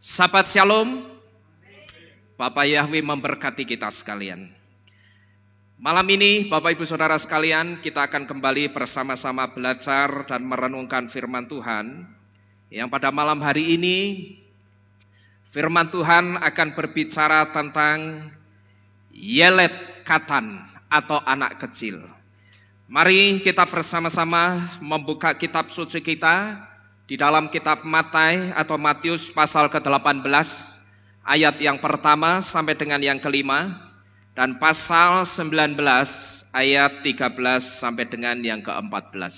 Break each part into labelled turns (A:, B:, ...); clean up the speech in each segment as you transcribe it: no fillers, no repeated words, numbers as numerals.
A: Sahabat Shalom, Bapak Yahweh memberkati kita sekalian. Malam ini Bapak Ibu Saudara sekalian, kita akan kembali bersama-sama belajar dan merenungkan firman Tuhan. Yang pada malam hari ini firman Tuhan akan berbicara tentang Yelet Katan atau anak kecil. Mari kita bersama-sama membuka kitab suci kita di dalam kitab Matius pasal ke-18 ayat yang pertama sampai dengan yang kelima, dan pasal 19 ayat 13 sampai dengan yang ke-14.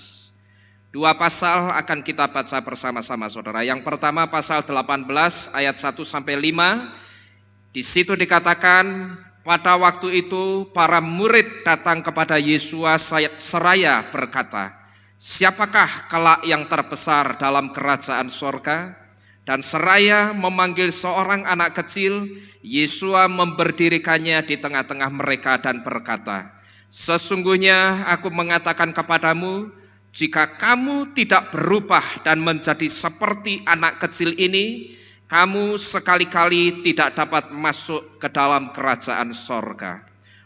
A: Dua pasal akan kita baca bersama-sama saudara. Yang pertama pasal 18 ayat 1 sampai 5. Di situ dikatakan, pada waktu itu para murid datang kepada Yesus seraya berkata, "Siapakah kelak yang terbesar dalam kerajaan sorga?" Dan seraya memanggil seorang anak kecil, Yesus memberdirikannya di tengah-tengah mereka dan berkata, "Sesungguhnya aku mengatakan kepadamu, jika kamu tidak berubah dan menjadi seperti anak kecil ini, kamu sekali-kali tidak dapat masuk ke dalam kerajaan sorga.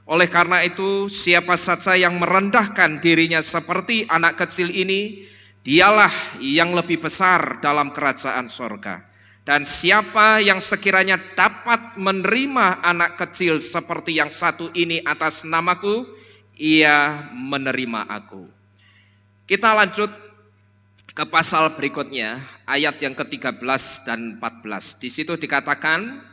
A: Oleh karena itu, siapa saja yang merendahkan dirinya seperti anak kecil ini, dialah yang lebih besar dalam kerajaan sorga. Dan siapa yang sekiranya dapat menerima anak kecil seperti yang satu ini atas namaku, ia menerima aku." Kita lanjut ke pasal berikutnya, ayat yang ke-13 dan 14. Di situ dikatakan,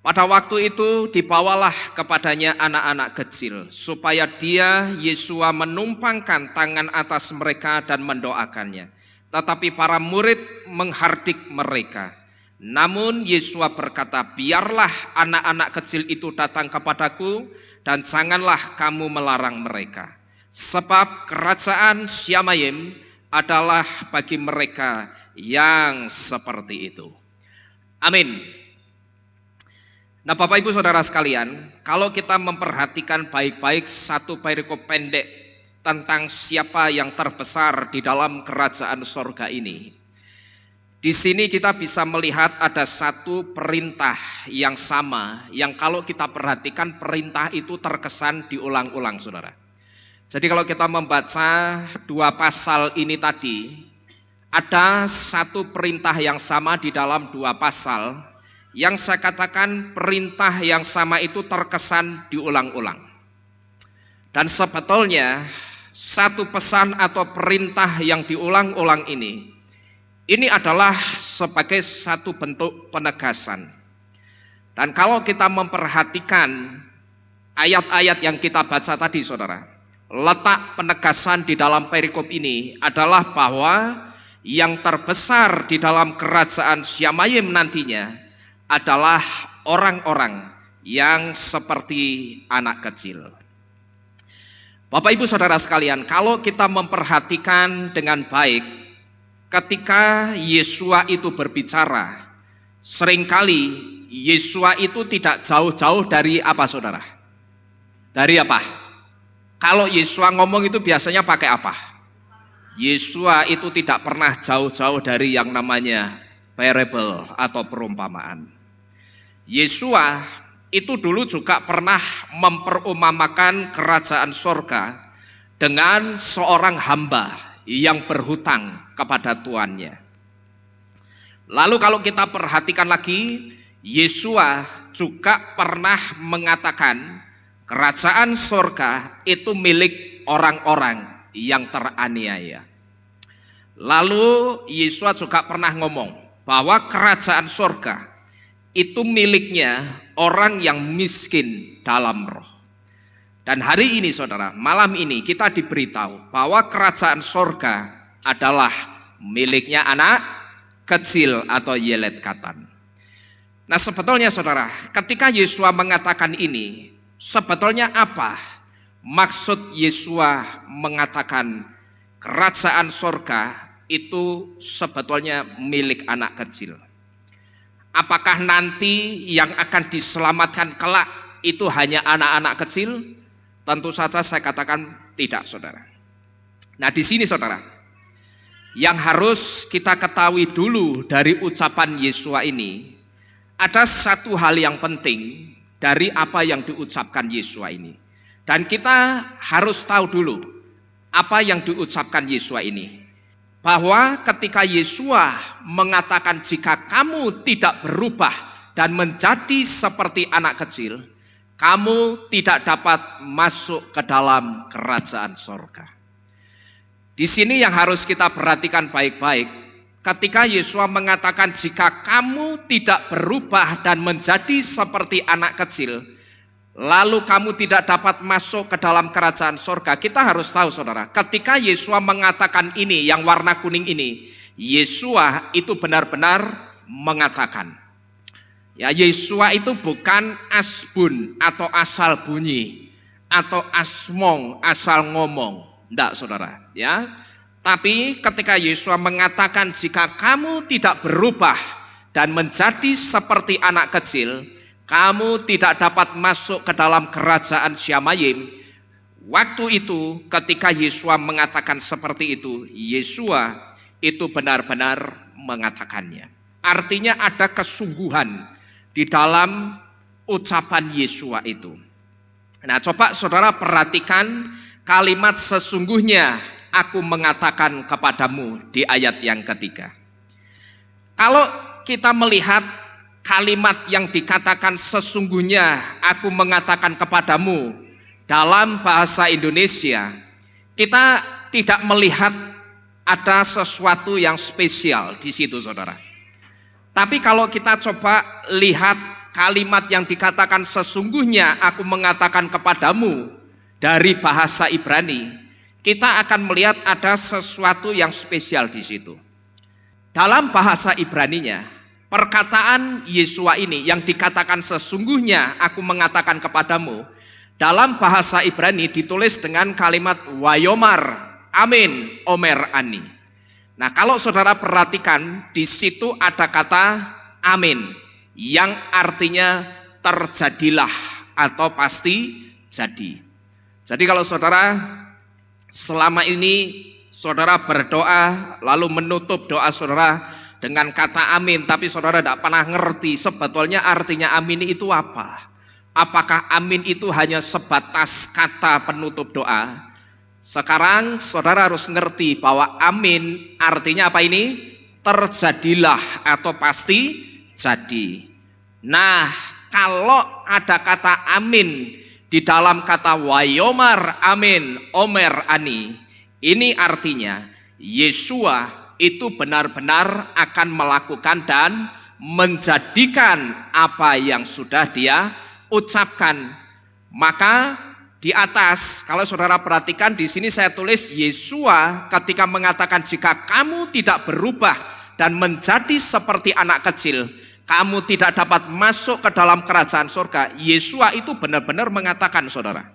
A: pada waktu itu dibawalah kepadanya anak-anak kecil, supaya dia, Yesus, menumpangkan tangan atas mereka dan mendoakannya. Tetapi para murid menghardik mereka. Namun Yesus berkata, "Biarlah anak-anak kecil itu datang kepadaku, dan janganlah kamu melarang mereka. Sebab kerajaan Syamayim adalah bagi mereka yang seperti itu." Amin. Nah Bapak Ibu Saudara sekalian, kalau kita memperhatikan baik-baik satu perikop pendek tentang siapa yang terbesar di dalam kerajaan sorga ini, di sini kita bisa melihat ada satu perintah yang sama, yang kalau kita perhatikan perintah itu terkesan diulang-ulang saudara. Jadi kalau kita membaca dua pasal ini tadi, ada satu perintah yang sama di dalam dua pasal, yang saya katakan perintah yang sama itu terkesan diulang-ulang. Dan sebetulnya satu pesan atau perintah yang diulang-ulang ini adalah sebagai satu bentuk penegasan. Dan kalau kita memperhatikan ayat-ayat yang kita baca tadi saudara, letak penegasan di dalam perikop ini adalah bahwa yang terbesar di dalam kerajaan Syamayim nantinya adalah orang-orang yang seperti anak kecil. Bapak Ibu Saudara sekalian, kalau kita memperhatikan dengan baik, ketika Yesus itu berbicara, seringkali Yesus itu tidak jauh-jauh dari apa saudara? Dari apa? Kalau Yesus ngomong itu biasanya pakai apa? Yesus itu tidak pernah jauh-jauh dari yang namanya parable atau perumpamaan. Yesus itu dulu juga pernah memperumpamakan kerajaan sorga dengan seorang hamba yang berhutang kepada tuannya. Lalu kalau kita perhatikan lagi, Yesus juga pernah mengatakan kerajaan sorga itu milik orang-orang yang teraniaya. Lalu Yesus juga pernah ngomong bahwa kerajaan sorga itu miliknya orang yang miskin dalam roh. Dan hari ini saudara, malam ini kita diberitahu bahwa kerajaan sorga adalah miliknya anak kecil atau Yelet Katan. Nah sebetulnya saudara, ketika Yesus mengatakan ini, sebetulnya apa maksud Yesus mengatakan kerajaan sorga itu sebetulnya milik anak kecil? Apakah nanti yang akan diselamatkan kelak itu hanya anak-anak kecil? Tentu saja saya katakan tidak saudara. Nah di sini saudara, Yang harus kita ketahui dulu dari ucapan Yesua ini, ada satu hal yang penting dari apa yang diucapkan Yesua ini. Dan kita harus tahu dulu apa yang diucapkan Yesua ini. Bahwa ketika Yesua mengatakan jika kamu tidak berubah dan menjadi seperti anak kecil, kamu tidak dapat masuk ke dalam kerajaan sorga. Di sini yang harus kita perhatikan baik-baik. Ketika Yesua mengatakan jika kamu tidak berubah dan menjadi seperti anak kecil, lalu kamu tidak dapat masuk ke dalam kerajaan sorga. Kita harus tahu saudara, ketika Yesua mengatakan ini yang warna kuning ini, Yesua itu benar-benar mengatakan. Ya, Yesua itu bukan asbun atau asal bunyi atau asmong asal ngomong. Enggak saudara, ya. Tapi ketika Yesua mengatakan jika kamu tidak berubah dan menjadi seperti anak kecil, kamu tidak dapat masuk ke dalam kerajaan Syamayim. Waktu itu ketika Yesua mengatakan seperti itu, Yesua itu benar-benar mengatakannya. Artinya ada kesungguhan di dalam ucapan Yesua itu. Nah, coba saudara perhatikan kalimat sesungguhnya aku mengatakan kepadamu di ayat yang ketiga. Kalau kita melihat kalimat yang dikatakan sesungguhnya aku mengatakan kepadamu dalam bahasa Indonesia, kita tidak melihat ada sesuatu yang spesial di situ saudara. Tapi kalau kita coba lihat kalimat yang dikatakan sesungguhnya aku mengatakan kepadamu dari bahasa Ibrani, kita akan melihat ada sesuatu yang spesial di situ. Dalam bahasa Ibraninya, perkataan Yesua ini yang dikatakan sesungguhnya aku mengatakan kepadamu, dalam bahasa Ibrani ditulis dengan kalimat wayomar, amin, omer ani. Nah, kalau saudara perhatikan, di situ ada kata amin, yang artinya terjadilah atau pasti jadi. Jadi kalau saudara selama ini saudara berdoa lalu menutup doa saudara dengan kata amin, tapi saudara tidak pernah ngerti sebetulnya artinya amin itu apa. Apakah amin itu hanya sebatas kata penutup doa? Sekarang saudara harus ngerti bahwa amin artinya apa ini? Terjadilah atau pasti jadi. Nah, kalau ada kata amin di dalam kata wayomar amin omer ani, ini artinya Yesua itu benar-benar akan melakukan dan menjadikan apa yang sudah dia ucapkan. Maka di atas, kalau saudara perhatikan di sini saya tulis Yesua ketika mengatakan jika kamu tidak berubah dan menjadi seperti anak kecil, kamu tidak dapat masuk ke dalam kerajaan surga. Yesua itu benar-benar mengatakan saudara.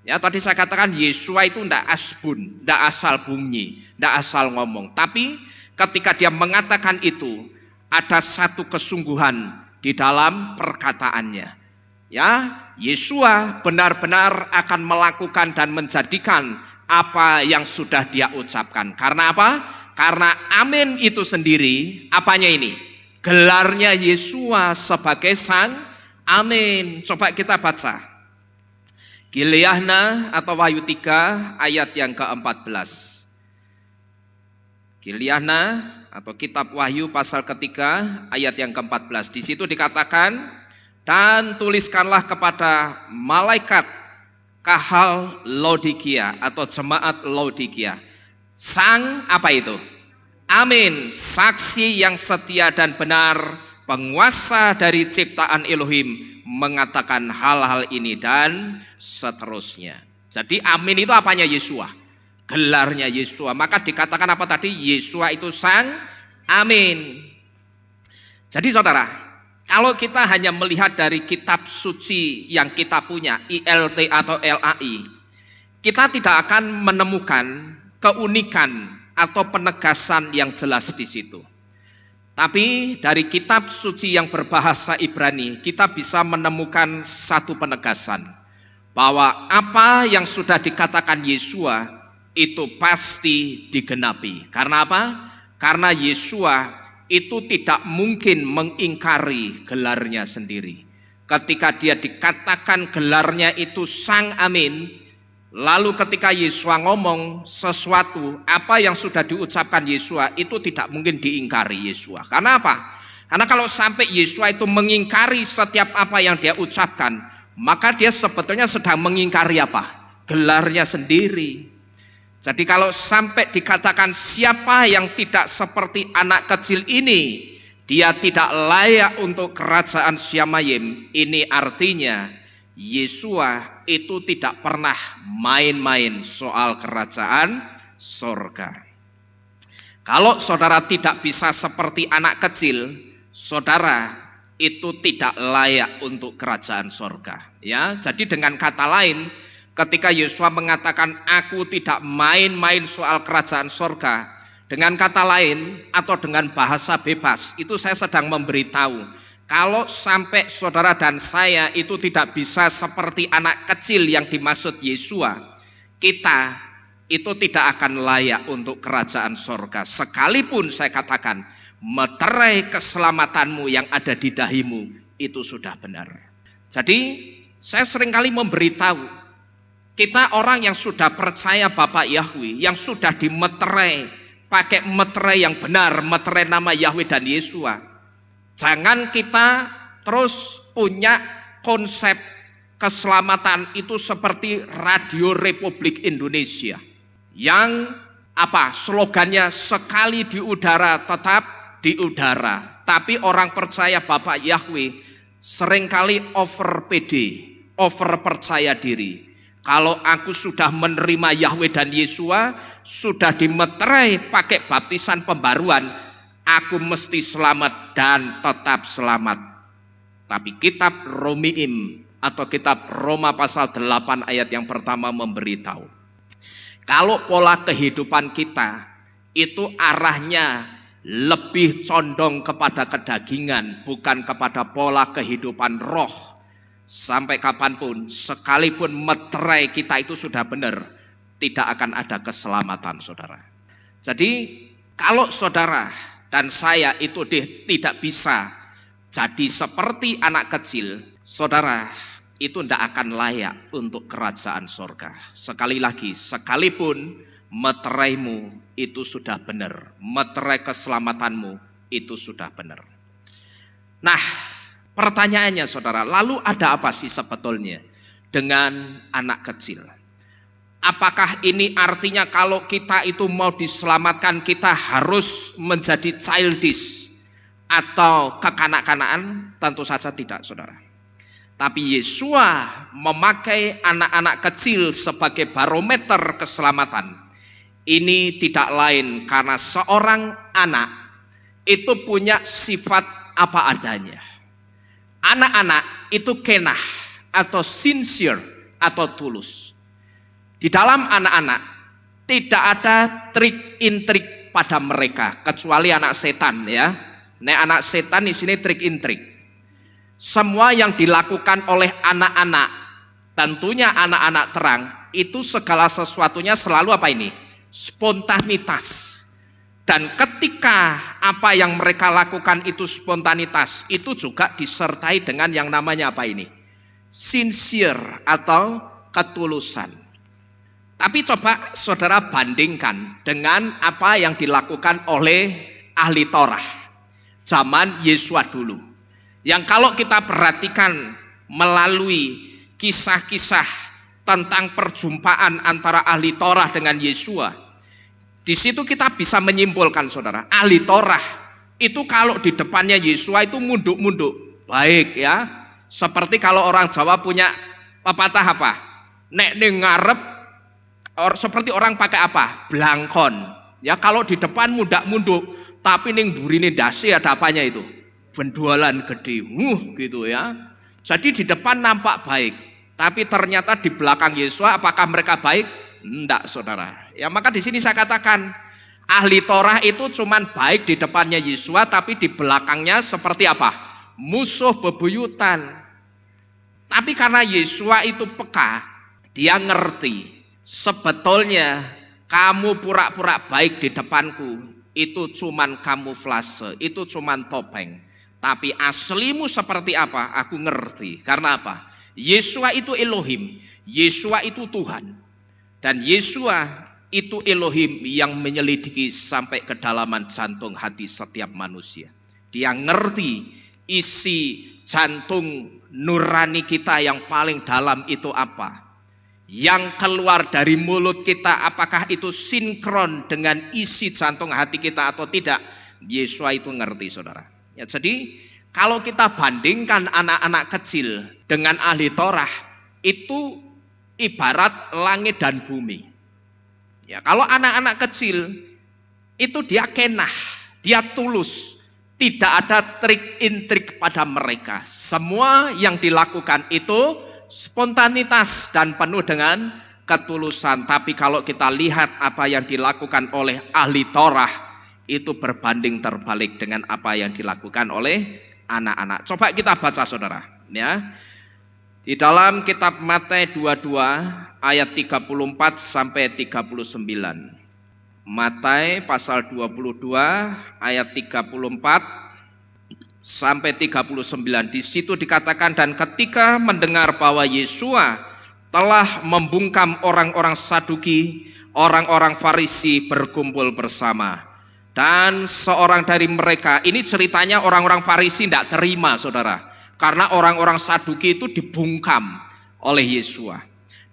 A: Ya, tadi saya katakan Yesua itu tidak asbun, tidak asal bunyi, tidak asal ngomong. Tapi ketika dia mengatakan itu, ada satu kesungguhan di dalam perkataannya. Ya, Yesua benar-benar akan melakukan dan menjadikan apa yang sudah dia ucapkan. Karena apa? Karena amin itu sendiri, apanya ini? Gelarnya Yesua sebagai sang amin. Coba kita baca Gileahna atau Wahyu 3 ayat yang ke-14. Gileahna atau kitab Wahyu pasal ketiga ayat yang ke-14. Di situ dikatakan, dan tuliskanlah kepada malaikat kahal Laodikia atau jemaat Laodikia. Sang apa itu? Amin, saksi yang setia dan benar, penguasa dari ciptaan Elohim, mengatakan hal-hal ini dan seterusnya. Jadi amin itu apanya Yesua? Gelarnya Yesua. Maka dikatakan apa tadi? Yesua itu sang amin. Jadi saudara, kalau kita hanya melihat dari kitab suci yang kita punya, ILT atau LAI, kita tidak akan menemukan keunikan atau penegasan yang jelas di situ. Tapi dari kitab suci yang berbahasa Ibrani, kita bisa menemukan satu penegasan bahwa apa yang sudah dikatakan Yesua itu pasti digenapi. Karena apa? Karena Yesua itu tidak mungkin mengingkari gelarnya sendiri. Ketika dia dikatakan gelarnya itu Sang Amin, lalu ketika Yesua ngomong sesuatu, apa yang sudah diucapkan Yesua itu tidak mungkin diingkari Yesua. Karena apa? Karena kalau sampai Yesua itu mengingkari setiap apa yang dia ucapkan, maka dia sebetulnya sedang mengingkari apa? Gelarnya sendiri. Jadi kalau sampai dikatakan siapa yang tidak seperti anak kecil ini, dia tidak layak untuk kerajaan Syamayim. Ini artinya Yesua itu tidak pernah main-main soal kerajaan sorga. Kalau saudara tidak bisa seperti anak kecil, saudara itu tidak layak untuk kerajaan sorga. Ya, jadi dengan kata lain, ketika Yesua mengatakan aku tidak main-main soal kerajaan sorga, dengan kata lain atau dengan bahasa bebas, itu saya sedang memberitahu kalau sampai saudara dan saya itu tidak bisa seperti anak kecil yang dimaksud Yesua, kita itu tidak akan layak untuk kerajaan sorga. Sekalipun saya katakan meterai keselamatanmu yang ada di dahimu itu sudah benar. Jadi saya seringkali memberitahu, kita orang yang sudah percaya Bapak Yahweh, yang sudah dimeterai, pakai meterai yang benar, meterai nama Yahweh dan Yesua. Jangan kita terus punya konsep keselamatan itu seperti Radio Republik Indonesia. Yang apa? Slogannya sekali di udara tetap di udara. Tapi orang percaya Bapak Yahweh seringkali over PD, over percaya diri. Kalau aku sudah menerima Yahweh dan Yesua, sudah dimeterai pakai baptisan pembaruan, aku mesti selamat dan tetap selamat. Tapi kitab Romiim atau kitab Roma pasal 8 ayat yang pertama memberitahu, kalau pola kehidupan kita itu arahnya lebih condong kepada kedagingan, bukan kepada pola kehidupan roh. Sampai kapanpun, sekalipun meterai kita itu sudah benar, tidak akan ada keselamatan, saudara. Jadi kalau saudara dan saya itu tidak bisa jadi seperti anak kecil, saudara itu tidak akan layak untuk kerajaan sorga. Sekali lagi, sekalipun meteraimu itu sudah benar, meterai keselamatanmu itu sudah benar. Nah, pertanyaannya saudara, lalu ada apa sih sebetulnya dengan anak kecil? Apakah ini artinya kalau kita itu mau diselamatkan kita harus menjadi childish atau kekanak-kanakan? Tentu saja tidak, saudara. Tapi Yesua memakai anak-anak kecil sebagai barometer keselamatan. Ini tidak lain karena seorang anak itu punya sifat apa adanya. Anak-anak itu kenah atau sincere atau tulus. Di dalam anak-anak tidak ada trik intrik pada mereka kecuali anak setan, ya. Nek anak setan di sini trik intrik. Semua yang dilakukan oleh anak-anak, tentunya anak-anak terang, itu segala sesuatunya selalu apa ini? Spontanitas. Dan ketika apa yang mereka lakukan itu spontanitas, itu juga disertai dengan yang namanya apa ini? Sincere atau ketulusan. Tapi coba saudara bandingkan dengan apa yang dilakukan oleh ahli Torah zaman Yesua dulu. Yang kalau kita perhatikan melalui kisah-kisah tentang perjumpaan antara ahli Torah dengan Yesua, di situ kita bisa menyimpulkan, saudara, ahli Torah itu kalau di depannya Yesua itu munduk-munduk, baik ya. Seperti kalau orang Jawa punya pepatah apa? Nek ning ngarep seperti orang pakai apa? Blangkon. Ya kalau di depan mundak-munduk, tapi ning burine ndase ada apanya itu? Bendualan gede, gitu ya. Jadi di depan nampak baik, tapi ternyata di belakang Yesua apakah mereka baik? Enggak, saudara. Ya maka di sini saya katakan ahli Torah itu cuman baik di depannya Yesua, tapi di belakangnya seperti apa? Musuh bebuyutan. Tapi karena Yesua itu peka, dia ngerti sebetulnya kamu pura-pura baik di depanku, itu cuman kamuflase, itu cuman topeng. Tapi aslimu seperti apa? Aku ngerti. Karena apa? Yesua itu Elohim, Yesua itu Tuhan. Dan Yesua itu Elohim yang menyelidiki sampai kedalaman jantung hati setiap manusia. Dia ngerti isi jantung nurani kita yang paling dalam itu apa. Yang keluar dari mulut kita apakah itu sinkron dengan isi jantung hati kita atau tidak. Yesua itu ngerti, saudara. Ya, jadi kalau kita bandingkan anak-anak kecil dengan ahli Torah, itu ibarat langit dan bumi. Ya, kalau anak-anak kecil itu dia kenah, dia tulus, tidak ada trik-intrik pada mereka. Semua yang dilakukan itu spontanitas dan penuh dengan ketulusan. Tapi kalau kita lihat apa yang dilakukan oleh ahli Torah, itu berbanding terbalik dengan apa yang dilakukan oleh anak-anak. Coba kita baca, saudara, ya. Di dalam kitab Matius 22 ayat 34 sampai 39. Matius pasal 22 ayat 34 sampai 39. Di situ dikatakan, dan ketika mendengar bahwa Yesua telah membungkam orang-orang Saduki, orang-orang Farisi berkumpul bersama. Dan seorang dari mereka, ini ceritanya orang-orang Farisi tidak terima, saudara, karena orang-orang Saduki itu dibungkam oleh Yesua.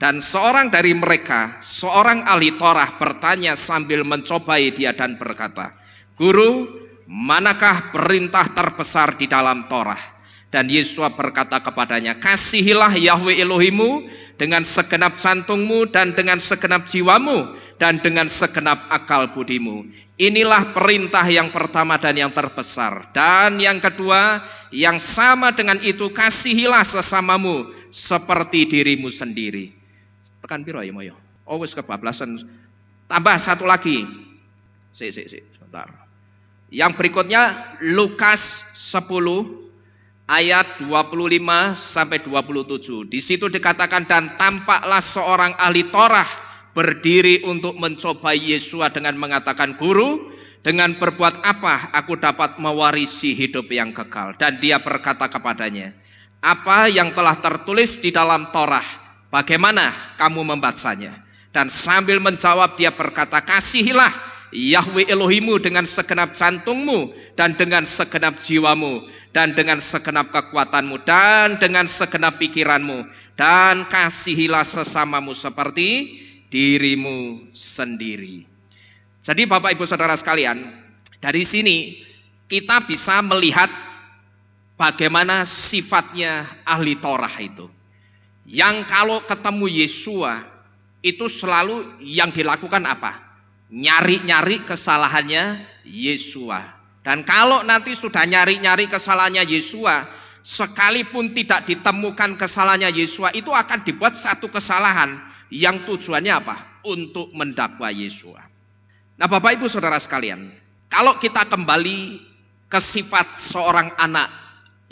A: Dan seorang dari mereka, seorang ahli Torah, bertanya sambil mencobai dia dan berkata, Guru, manakah perintah terbesar di dalam Torah? Dan Yesua berkata kepadanya, kasihilah Yahweh Elohimu dengan segenap jantungmu dan dengan segenap jiwamu dan dengan segenap akal budimu. Inilah perintah yang pertama dan yang terbesar. Dan yang kedua, yang sama dengan itu, kasihilah sesamamu seperti dirimu sendiri. Tekan piro ya moyo? Oh wis kebablasan. Tambah satu lagi. Sebentar. Yang berikutnya Lukas 10 ayat 25 sampai 27. Di situ dikatakan, dan tampaklah seorang ahli Torah berdiri untuk mencoba Yesua dengan mengatakan, Guru, dengan berbuat apa aku dapat mewarisi hidup yang kekal? Dan dia berkata kepadanya, apa yang telah tertulis di dalam Torah, bagaimana kamu membacanya? Dan sambil menjawab dia berkata, kasihilah Yahweh Elohimu dengan segenap jantungmu dan dengan segenap jiwamu dan dengan segenap kekuatanmu dan dengan segenap pikiranmu, dan kasihilah sesamamu seperti dirimu sendiri. Jadi Bapak Ibu Saudara sekalian, dari sini kita bisa melihat bagaimana sifatnya ahli Torah itu. Yang kalau ketemu Yesua itu selalu yang dilakukan apa? Nyari-nyari kesalahannya Yesua. Dan kalau nanti sudah nyari-nyari kesalahannya Yesua, sekalipun tidak ditemukan kesalahannya Yesua, itu akan dibuat satu kesalahan yang tujuannya apa? Untuk mendakwa Yesua. Nah Bapak Ibu Saudara sekalian, kalau kita kembali ke sifat seorang anak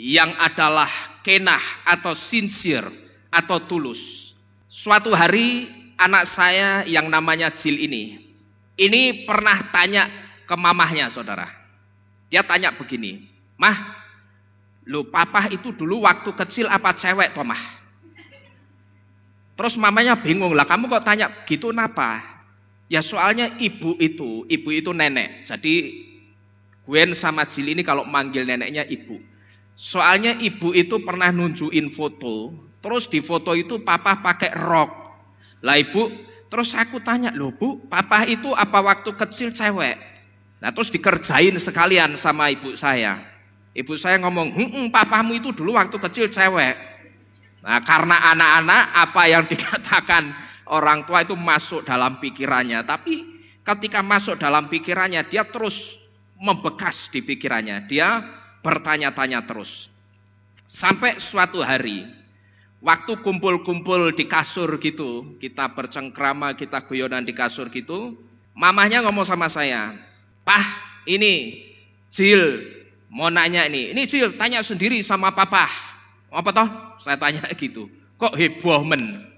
A: yang adalah kenah atau sincere atau tulus. Suatu hari anak saya yang namanya Jill ini pernah tanya ke mamahnya, saudara. Dia tanya begini, Mah, lu papa itu dulu waktu kecil apa cewek toh mah? Terus mamanya bingung, lah kamu kok tanya gitu kenapa? Ya soalnya ibu itu nenek. Jadi Gwen sama Jill ini kalau manggil neneknya ibu. Soalnya ibu itu pernah nunjukin foto, terus di foto itu papa pakai rok. Lah ibu, terus aku tanya, loh bu, papa itu apa waktu kecil cewek? Nah terus dikerjain sekalian sama ibu saya. Ibu saya ngomong, papamu itu dulu waktu kecil cewek. Nah karena anak-anak apa yang dikatakan orang tua itu masuk dalam pikirannya. Tapi ketika masuk dalam pikirannya, dia terus membekas di pikirannya. Dia bertanya-tanya terus. Sampai suatu hari, waktu kumpul-kumpul di kasur gitu, kita bercengkrama, kita guyonan di kasur gitu, mamahnya ngomong sama saya, Pah, ini Jill mau nanya ini Jill tanya sendiri sama papa. Apa toh? Saya tanya gitu. Kok heboh men?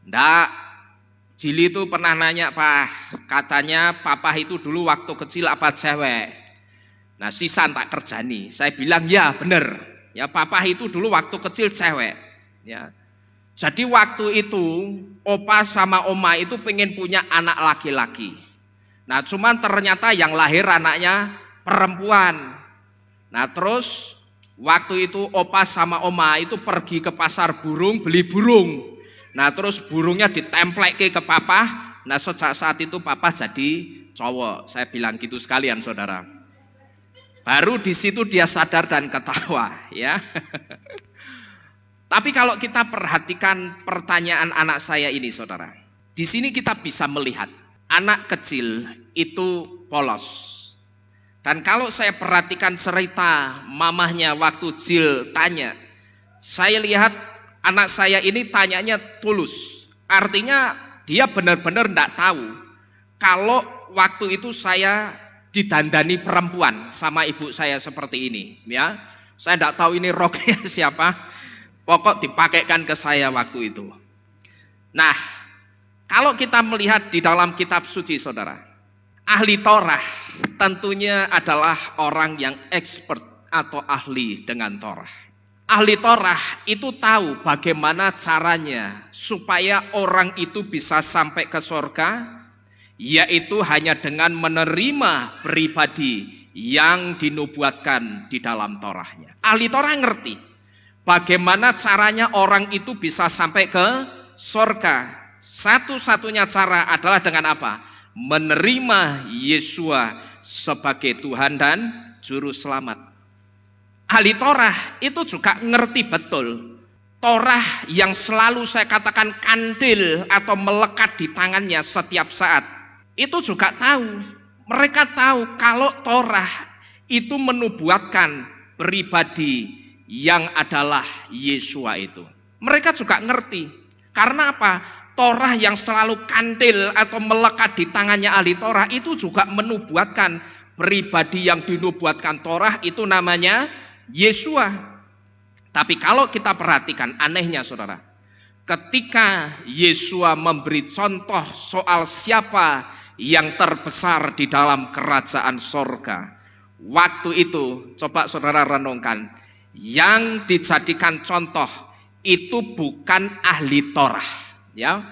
A: Ndak, Jili itu pernah nanya, Pak, katanya papa itu dulu waktu kecil apa cewek? Nah, sisan tak kerjani. Saya bilang, ya bener. Ya, papa itu dulu waktu kecil cewek. Ya. Jadi waktu itu opa sama oma itu pengen punya anak laki-laki. Nah, cuman ternyata yang lahir anaknya perempuan. Nah, terus waktu itu opa sama oma itu pergi ke pasar burung beli burung. Nah, terus burungnya ditemplek ke papa. Nah, sejak saat itu papa jadi cowok. Saya bilang gitu sekalian, saudara. Baru di situ dia sadar dan ketawa, ya. Tapi kalau kita perhatikan pertanyaan anak saya ini, saudara. Di sini kita bisa melihat anak kecil itu polos. Dan kalau saya perhatikan cerita mamahnya waktu Jill tanya, saya lihat anak saya ini tanyanya tulus. Artinya dia benar-benar tidak tahu kalau waktu itu saya didandani perempuan sama ibu saya seperti ini. Ya, saya tidak tahu ini roknya siapa. Pokok dipakaikan ke saya waktu itu. Nah, kalau kita melihat di dalam kitab suci, saudara, ahli Torah tentunya adalah orang yang expert atau ahli dengan Torah. Ahli Torah itu tahu bagaimana caranya supaya orang itu bisa sampai ke surga, yaitu hanya dengan menerima pribadi yang dinubuatkan di dalam Torahnya. Ahli Torah ngerti bagaimana caranya orang itu bisa sampai ke surga. Satu-satunya cara adalah dengan apa? Menerima Yesua sebagai Tuhan dan Juru Selamat. Ahli Torah itu juga ngerti betul. Torah yang selalu saya katakan kandil atau melekat di tangannya setiap saat. Itu juga tahu. Mereka tahu kalau Torah itu menubuatkan pribadi yang adalah Yesua itu. Mereka juga ngerti. Karena apa? Torah yang selalu kandil atau melekat di tangannya ahli Torah itu juga menubuatkan pribadi yang dinubuatkan Torah itu namanya Yesua. Tapi kalau kita perhatikan anehnya, saudara, ketika Yesua memberi contoh soal siapa yang terbesar di dalam kerajaan sorga, waktu itu coba saudara renungkan, yang dijadikan contoh itu bukan ahli Torah, ya.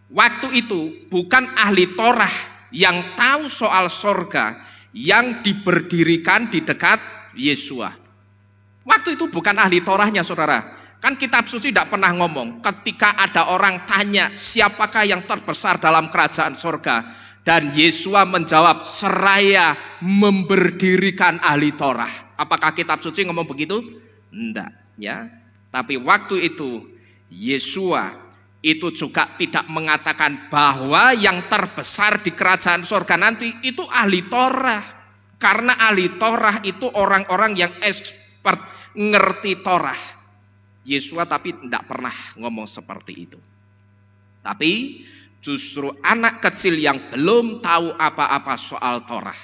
A: Waktu itu bukan ahli Torah yang tahu soal sorga yang diberdirikan di dekat Yesua. Waktu itu bukan ahli Torahnya, saudara. Kan kitab suci tidak pernah ngomong ketika ada orang tanya siapakah yang terbesar dalam kerajaan sorga, dan Yesua menjawab, seraya memberdirikan ahli Torah. Apakah kitab suci ngomong begitu? Enggak, ya. Tapi waktu itu Yesua itu juga tidak mengatakan bahwa yang terbesar di kerajaan sorga nanti itu ahli Torah. Karena ahli Torah itu orang-orang yang expert ngerti Torah. Yesua tapi tidak pernah ngomong seperti itu. Tapi justru anak kecil yang belum tahu apa-apa soal Torah,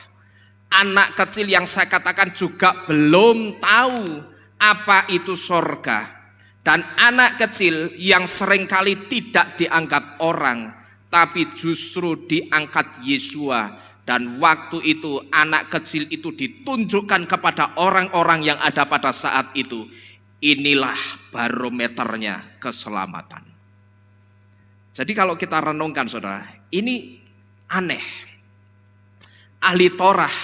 A: anak kecil yang saya katakan juga belum tahu apa itu sorga, dan anak kecil yang seringkali tidak dianggap orang tapi justru diangkat Yesua. Dan waktu itu anak kecil itu ditunjukkan kepada orang-orang yang ada pada saat itu. Inilah barometernya keselamatan. Jadi kalau kita renungkan, saudara, ini aneh. Ahli Torah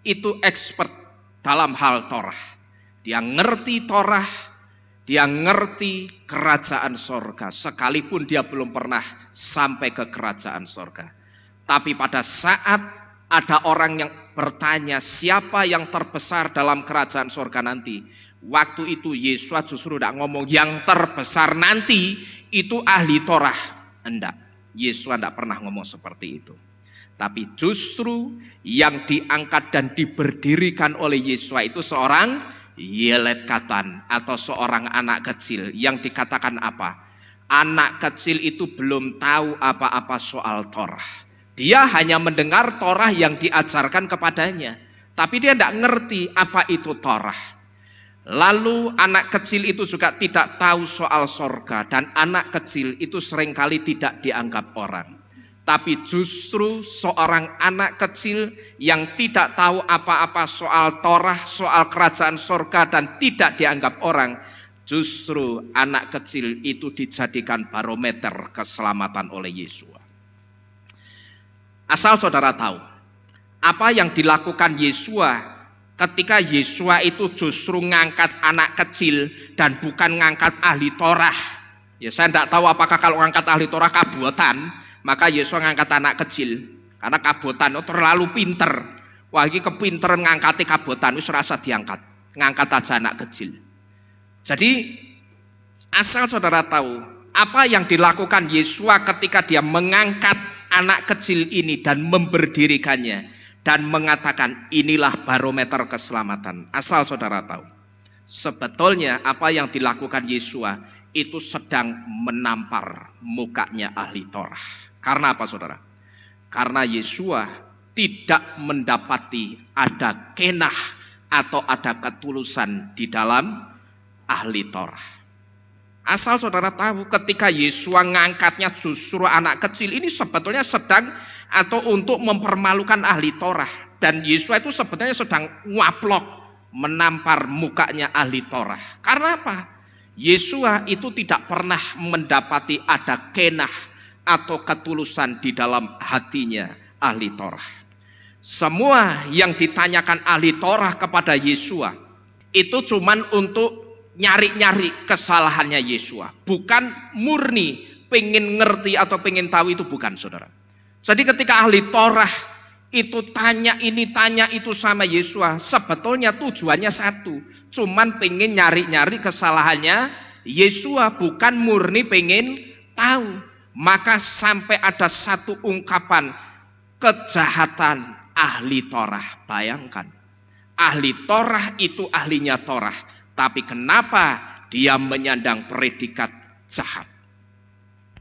A: itu expert dalam hal Torah. Dia ngerti Torah, dia ngerti kerajaan sorga, sekalipun dia belum pernah sampai ke kerajaan sorga. Tapi pada saat ada orang yang bertanya siapa yang terbesar dalam kerajaan sorga nanti, waktu itu Yesus justru tidak ngomong yang terbesar nanti itu ahli Torah. Enggak, Yesus tidak pernah ngomong seperti itu. Tapi justru yang diangkat dan diberdirikan oleh Yesus itu seorang Yelet Katan atau seorang anak kecil yang dikatakan apa? Anak kecil itu belum tahu apa-apa soal Torah. Dia hanya mendengar Torah yang diajarkan kepadanya, tapi dia tidak ngerti apa itu Torah. Lalu anak kecil itu juga tidak tahu soal sorga, dan anak kecil itu seringkali tidak dianggap orang. tapi justru seorang anak kecil yang tidak tahu apa-apa soal Torah, soal kerajaan sorga, dan tidak dianggap orang. Justru anak kecil itu dijadikan barometer keselamatan oleh Yesua. Asal saudara tahu, apa yang dilakukan Yesua ketika Yesua itu justru ngangkat anak kecil dan bukan ngangkat ahli Torah. Ya, saya tidak tahu apakah kalau ngangkat ahli Torah kabotan, maka Yesua ngangkat anak kecil karena kabotan itu terlalu pinter. Wah, ini kepinteran ngangkati kabotan, itu rasa diangkat, ngangkat aja anak kecil. Jadi asal saudara tahu apa yang dilakukan Yesua ketika dia mengangkat anak kecil ini dan memberdirikannya dan mengatakan inilah barometer keselamatan. Asal saudara tahu, sebetulnya apa yang dilakukan Yesua itu sedang menampar mukanya ahli Torah. Karena apa saudara? Karena Yesua tidak mendapati ada kenah atau ada ketulusan di dalam ahli Torah. Asal saudara tahu, ketika Yesua ngangkatnya justru anak kecil, ini sebetulnya sedang atau untuk mempermalukan ahli Torah. Dan Yesua itu sebetulnya sedang ngaplok, menampar mukanya ahli Torah. Karena apa? Yesua itu tidak pernah mendapati ada kenah atau ketulusan di dalam hatinya ahli Torah. Semua yang ditanyakan ahli Torah kepada Yesua itu cuman untuk nyari-nyari kesalahannya Yesua, bukan murni pengen ngerti atau pengen tahu, itu bukan saudara. Jadi ketika ahli Torah itu tanya ini tanya itu sama Yesua, sebetulnya tujuannya satu, cuman pengen nyari-nyari kesalahannya Yesua, bukan murni pengen tahu. Maka sampai ada satu ungkapan kejahatan ahli Torah. Bayangkan, ahli Torah itu ahlinya Torah, tapi kenapa dia menyandang predikat jahat?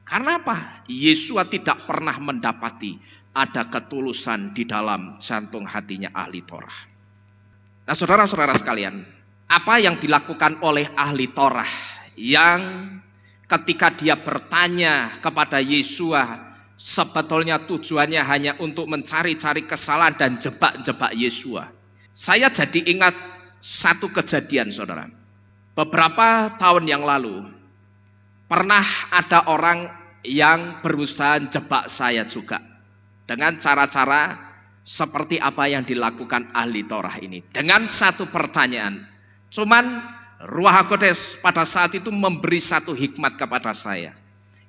A: Karena apa? Yesua tidak pernah mendapati ada ketulusan di dalam jantung hatinya ahli Torah. Nah saudara-saudara sekalian, apa yang dilakukan oleh ahli Torah yang ketika dia bertanya kepada Yesua, sebetulnya tujuannya hanya untuk mencari-cari kesalahan dan jebak-jebak Yesua. Saya jadi ingat satu kejadian saudara. Beberapa tahun yang lalu pernah ada orang yang berusaha jebak saya juga dengan cara-cara seperti apa yang dilakukan ahli Torah ini, dengan satu pertanyaan. Cuman Ruh HaKudos pada saat itu memberi satu hikmat kepada saya.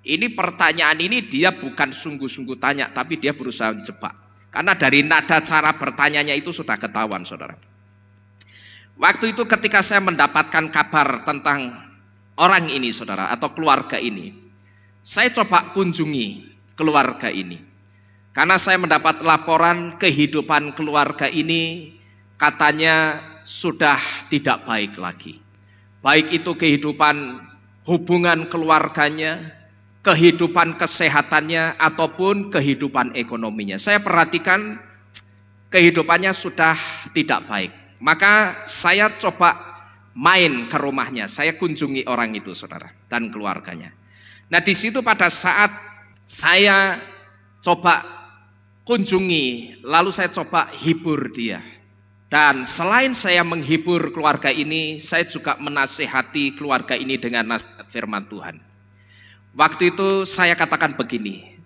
A: Ini pertanyaan ini dia bukan sungguh-sungguh tanya, tapi dia berusaha jebak. Karena dari nada cara bertanyanya itu sudah ketahuan saudara. Waktu itu ketika saya mendapatkan kabar tentang orang ini saudara, atau keluarga ini, saya coba kunjungi keluarga ini. Karena saya mendapat laporan kehidupan keluarga ini katanya sudah tidak baik lagi. Baik itu kehidupan hubungan keluarganya, kehidupan kesehatannya, ataupun kehidupan ekonominya. Saya perhatikan kehidupannya sudah tidak baik. Maka saya coba main ke rumahnya, saya kunjungi orang itu saudara dan keluarganya. Nah di situ pada saat saya coba kunjungi, lalu saya coba hibur dia. Dan selain saya menghibur keluarga ini, saya juga menasihati keluarga ini dengan nasihat firman Tuhan. Waktu itu saya katakan begini,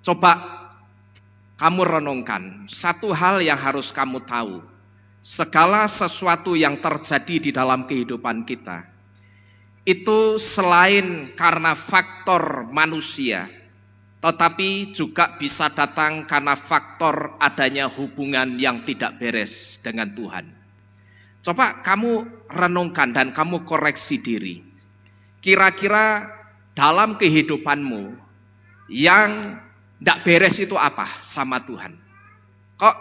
A: coba kamu renungkan satu hal yang harus kamu tahu. Segala sesuatu yang terjadi di dalam kehidupan kita itu selain karena faktor manusia, tetapi juga bisa datang karena faktor adanya hubungan yang tidak beres dengan Tuhan. Coba kamu renungkan dan kamu koreksi diri. Kira-kira dalam kehidupanmu yang tidak beres itu apa sama Tuhan? Kok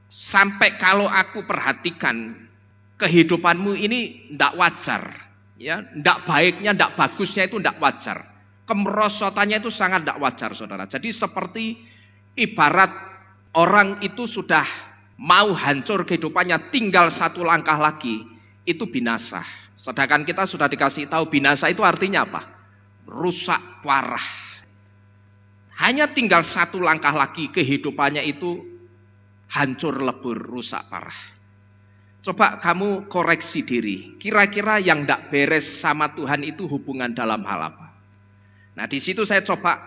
A: sampai kalau aku perhatikan kehidupanmu ini tidak wajar, ya, tidak baiknya, tidak bagusnya itu tidak wajar, kemerosotannya itu sangat tidak wajar, saudara. Jadi seperti ibarat orang itu sudah mau hancur kehidupannya, tinggal satu langkah lagi itu binasa. Sedangkan kita sudah dikasih tahu binasa itu artinya apa? Rusak parah. Hanya tinggal satu langkah lagi kehidupannya itu hancur lebur, rusak parah. Coba kamu koreksi diri, kira-kira yang tidak beres sama Tuhan itu hubungan dalam hal apa? Nah di situ saya coba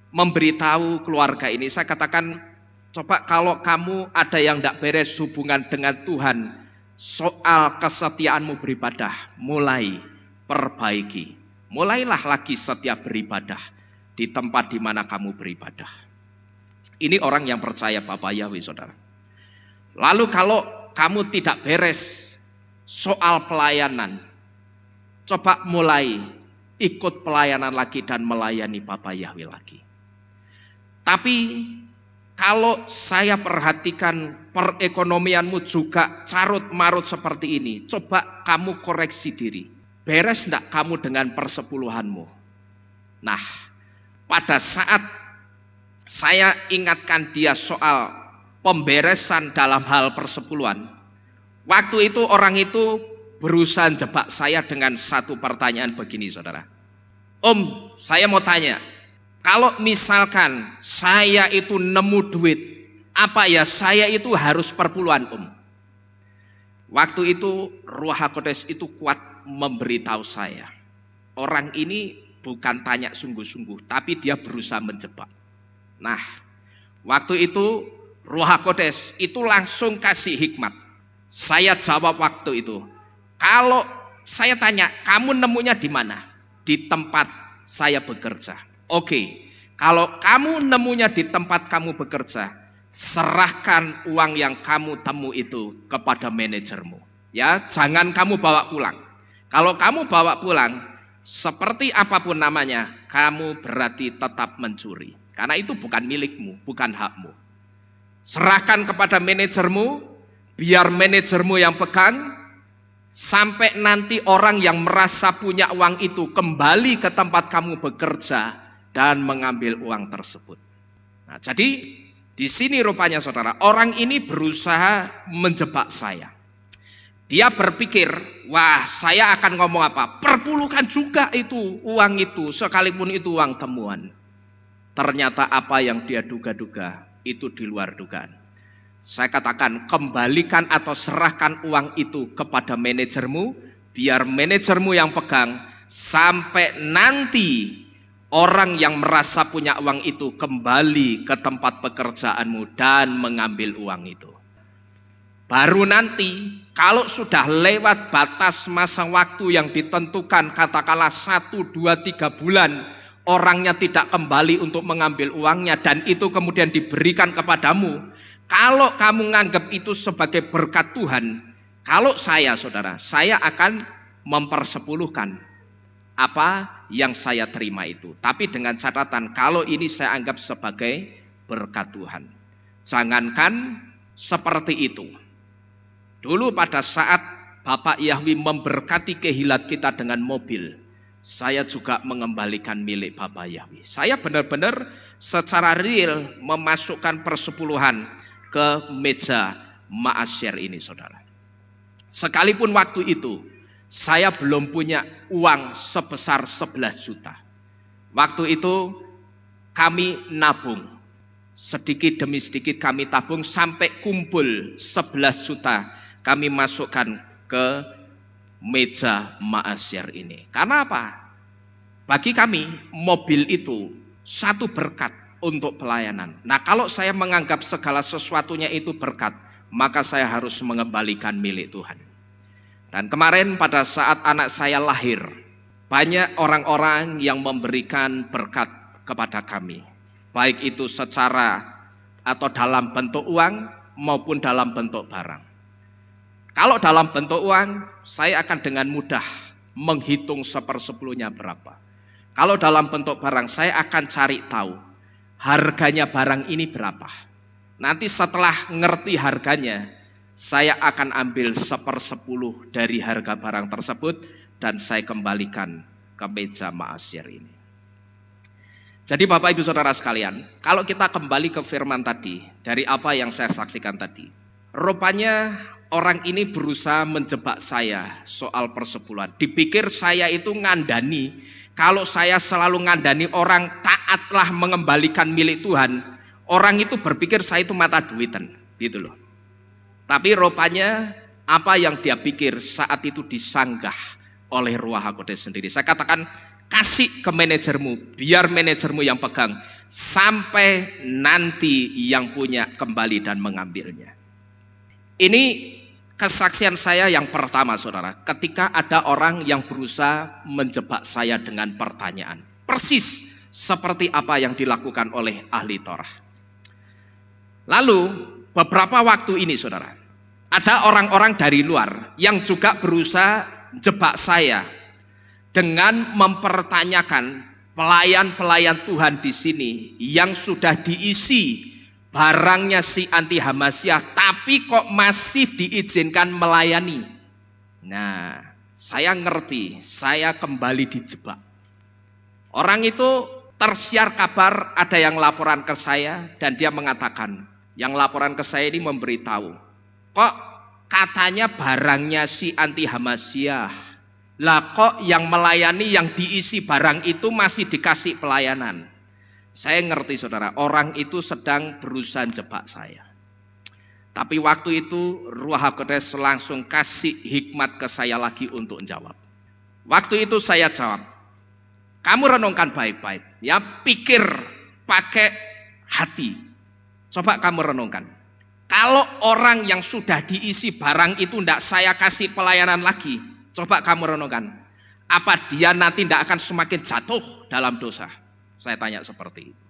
A: memberitahu keluarga ini, saya katakan coba kalau kamu ada yang tidak beres hubungan dengan Tuhan, soal kesetiaanmu beribadah, mulai perbaiki. Mulailah lagi setia beribadah di tempat di mana kamu beribadah. Ini orang yang percaya Bapak Yahweh, saudara. Lalu kalau kamu tidak beres soal pelayanan, coba mulai ikut pelayanan lagi dan melayani Bapak Yahweh lagi. Tapi kalau saya perhatikan perekonomianmu juga carut marut seperti ini, coba kamu koreksi diri. Beres enggak kamu dengan persepuluhanmu? Nah, pada saat saya ingatkan dia soal pemberesan dalam hal persepuluhan, waktu itu orang itu berusaha jebak saya dengan satu pertanyaan begini, saudara. Om, saya mau tanya, kalau misalkan saya itu nemu duit, apa ya saya itu harus perpuluhan, Om? Waktu itu Ruh HaKudes itu kuat memberitahu saya, orang ini bukan tanya sungguh-sungguh, tapi dia berusaha menjebak. Nah, waktu itu Ruh HaKudes itu langsung kasih hikmat. Saya jawab waktu itu, kalau saya tanya, kamu nemunya di mana? Di tempat saya bekerja. Oke, kalau kamu nemunya di tempat kamu bekerja, serahkan uang yang kamu temu itu kepada manajermu. Ya, jangan kamu bawa pulang. Kalau kamu bawa pulang, seperti apapun namanya, kamu berarti tetap mencuri. Karena itu bukan milikmu, bukan hakmu. Serahkan kepada manajermu, biar manajermu yang pegang, sampai nanti orang yang merasa punya uang itu kembali ke tempat kamu bekerja dan mengambil uang tersebut. Nah, jadi di sini rupanya saudara, orang ini berusaha menjebak saya. Dia berpikir, wah saya akan ngomong apa? Perpuluhkan juga itu uang itu, sekalipun itu uang temuan. Ternyata apa yang dia duga-duga itu di luar dugaan. Saya katakan, kembalikan atau serahkan uang itu kepada manajermu, biar manajermu yang pegang, sampai nanti orang yang merasa punya uang itu kembali ke tempat pekerjaanmu dan mengambil uang itu. Baru nanti kalau sudah lewat batas masa waktu yang ditentukan, katakanlah 1, 2, 3 bulan, orangnya tidak kembali untuk mengambil uangnya dan itu kemudian diberikan kepadamu. Kalau kamu nganggap itu sebagai berkat Tuhan, kalau saya saudara, saya akan mempersepuluhkan apa yang saya terima itu. Tapi dengan catatan, kalau ini saya anggap sebagai berkat Tuhan. Jangankan seperti itu. Dulu pada saat Bapak Yahweh memberkati kehilat kita dengan mobil, saya juga mengembalikan milik Bapak Yahweh. Saya benar-benar secara real memasukkan persepuluhan ke meja ma'asyir ini, saudara. Sekalipun waktu itu saya belum punya uang sebesar 11 juta. Waktu itu kami nabung, sedikit demi sedikit kami tabung sampai kumpul 11 juta. Kami masukkan ke meja ma'asyir ini. Karena apa? Bagi kami mobil itu satu berkat untuk pelayanan. Nah, kalau saya menganggap segala sesuatunya itu berkat, maka saya harus mengembalikan milik Tuhan. Dan kemarin pada saat anak saya lahir, banyak orang-orang yang memberikan berkat kepada kami. Baik itu secara atau dalam bentuk uang maupun dalam bentuk barang. Kalau dalam bentuk uang, saya akan dengan mudah menghitung 1/10-nya berapa. Kalau dalam bentuk barang, saya akan cari tahu harganya barang ini berapa. Nanti setelah ngerti harganya, saya akan ambil 1/10 dari harga barang tersebut dan saya kembalikan ke meja ma'asyir ini. Jadi Bapak Ibu Saudara sekalian, kalau kita kembali ke firman tadi, dari apa yang saya saksikan tadi, rupanya orang ini berusaha menjebak saya soal persepuluhan. Dipikir saya itu ngandani Kalau saya selalu ngandani orang taatlah mengembalikan milik Tuhan, orang itu berpikir saya itu mata duitan, gitu loh. Tapi rupanya apa yang dia pikir saat itu disanggah oleh Ruh HaKudes sendiri. Saya katakan, kasih ke manajermu, biar manajermu yang pegang, sampai nanti yang punya kembali dan mengambilnya. Ini kesaksian saya yang pertama, saudara, ketika ada orang yang berusaha menjebak saya dengan pertanyaan. Persis seperti apa yang dilakukan oleh ahli Torah. Lalu beberapa waktu ini, saudara, ada orang-orang dari luar yang juga berusaha jebak saya dengan mempertanyakan pelayan-pelayan Tuhan di sini yang sudah diisi barangnya si anti Hamasyah, tapi kok masih diizinkan melayani. Nah, saya ngerti, saya kembali dijebak. Orang itu tersiar kabar, ada yang laporan ke saya, dan dia mengatakan, yang laporan ke saya ini memberitahu, kok katanya barangnya si anti Hamasyah, lah kok yang melayani, yang diisi barang itu masih dikasih pelayanan. Saya ngerti, saudara, orang itu sedang berusaha jebak saya. Tapi waktu itu Ruh HaKudes langsung kasih hikmat ke saya lagi untuk jawab. Waktu itu saya jawab, kamu renungkan baik-baik, ya, pikir pakai hati. Coba kamu renungkan. Kalau orang yang sudah diisi barang itu tidak saya kasih pelayanan lagi, coba kamu renungkan, apa dia nanti tidak akan semakin jatuh dalam dosa? Saya tanya seperti itu.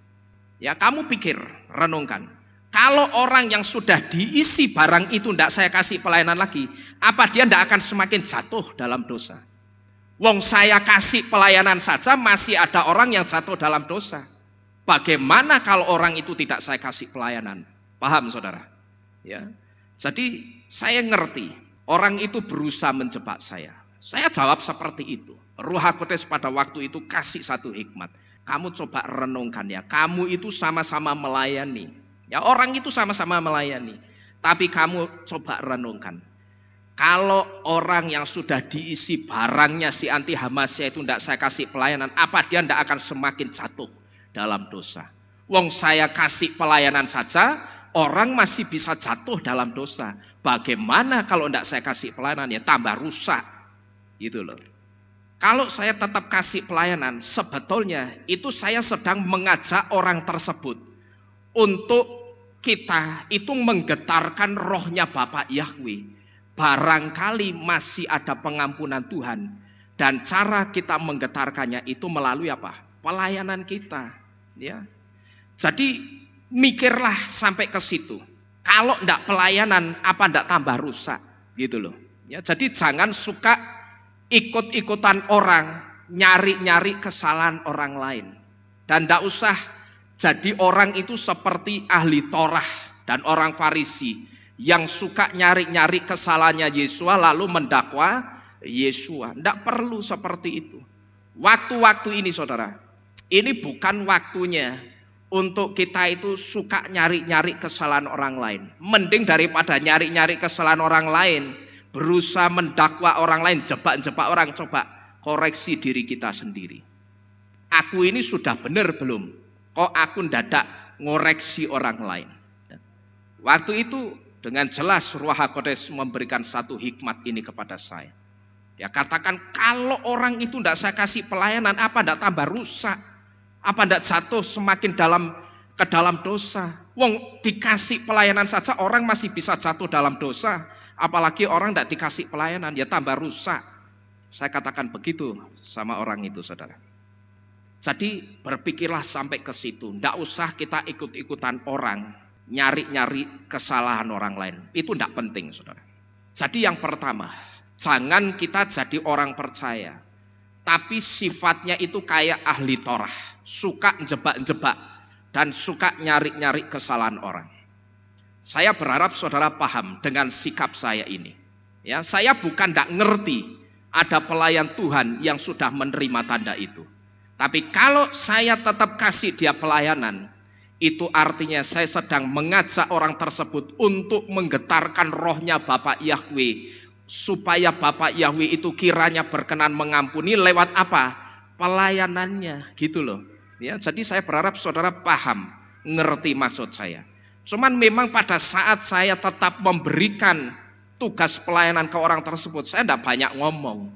A: Ya, kamu pikir, renungkan. Kalau orang yang sudah diisi barang itu tidak saya kasih pelayanan lagi, apa dia tidak akan semakin jatuh dalam dosa? Wong saya kasih pelayanan saja masih ada orang yang jatuh dalam dosa. Bagaimana kalau orang itu tidak saya kasih pelayanan? Paham, saudara? Ya. Jadi saya ngerti orang itu berusaha menjebak saya. Saya jawab seperti itu. Ruh HaKudes pada waktu itu kasih satu hikmat. Kamu coba renungkan, ya, kamu itu sama-sama melayani. Ya, orang itu sama-sama melayani. Tapi kamu coba renungkan. Kalau orang yang sudah diisi barangnya si anti Hamasyah itu tidak saya kasih pelayanan, apa dia tidak akan semakin jatuh dalam dosa? Wong saya kasih pelayanan saja, orang masih bisa jatuh dalam dosa. Bagaimana kalau tidak saya kasih pelayanan? Ya tambah rusak, gitu loh. Kalau saya tetap kasih pelayanan, sebetulnya itu saya sedang mengajak orang tersebut untuk kita itu menggetarkan rohnya Bapak Yahweh. Barangkali masih ada pengampunan Tuhan, dan cara kita menggetarkannya itu melalui apa? Pelayanan kita, ya. Jadi mikirlah sampai ke situ. Kalau enggak pelayanan, apa enggak tambah rusak, gitu loh. Ya, jadi jangan suka ikut-ikutan orang, nyari-nyari kesalahan orang lain. Dan tidak usah jadi orang itu seperti ahli Torah dan orang Farisi yang suka nyari-nyari kesalahannya Yesua lalu mendakwa Yesua. Tidak perlu seperti itu. Waktu-waktu ini, saudara, ini bukan waktunya untuk kita itu suka nyari-nyari kesalahan orang lain. Mending daripada nyari-nyari kesalahan orang lain, berusaha mendakwa orang lain, jebak-jebak orang, coba koreksi diri kita sendiri. Aku ini sudah benar belum? Kok aku ndadak ngoreksi orang lain? Waktu itu dengan jelas Ruh HaKudes memberikan satu hikmat ini kepada saya. Dia katakan, kalau orang itu tidak saya kasih pelayanan, apa tidak tambah rusak? Apa tidak jatuh semakin ke dalam dosa? Wong dikasih pelayanan saja orang masih bisa jatuh dalam dosa. Apalagi orang tidak dikasih pelayanan, ya tambah rusak. Saya katakan begitu sama orang itu, saudara. Jadi berpikirlah sampai ke situ. Tidak usah kita ikut-ikutan orang, nyari-nyari kesalahan orang lain. Itu tidak penting, saudara. Jadi yang pertama, jangan kita jadi orang percaya, tapi sifatnya itu kayak ahli Torah, suka jebak-jebak dan suka nyari-nyari kesalahan orang. Saya berharap saudara paham dengan sikap saya ini. Ya, saya bukan tidak ngerti ada pelayan Tuhan yang sudah menerima tanda itu. Tapi kalau saya tetap kasih dia pelayanan, itu artinya saya sedang mengajak orang tersebut untuk menggetarkan rohnya Bapak Yahweh, supaya Bapak Yahweh itu kiranya berkenan mengampuni lewat apa? pelayanannya, gitu loh. Ya, jadi saya berharap saudara paham, ngerti maksud saya. Cuman memang pada saat saya tetap memberikan tugas pelayanan ke orang tersebut, saya tidak banyak ngomong.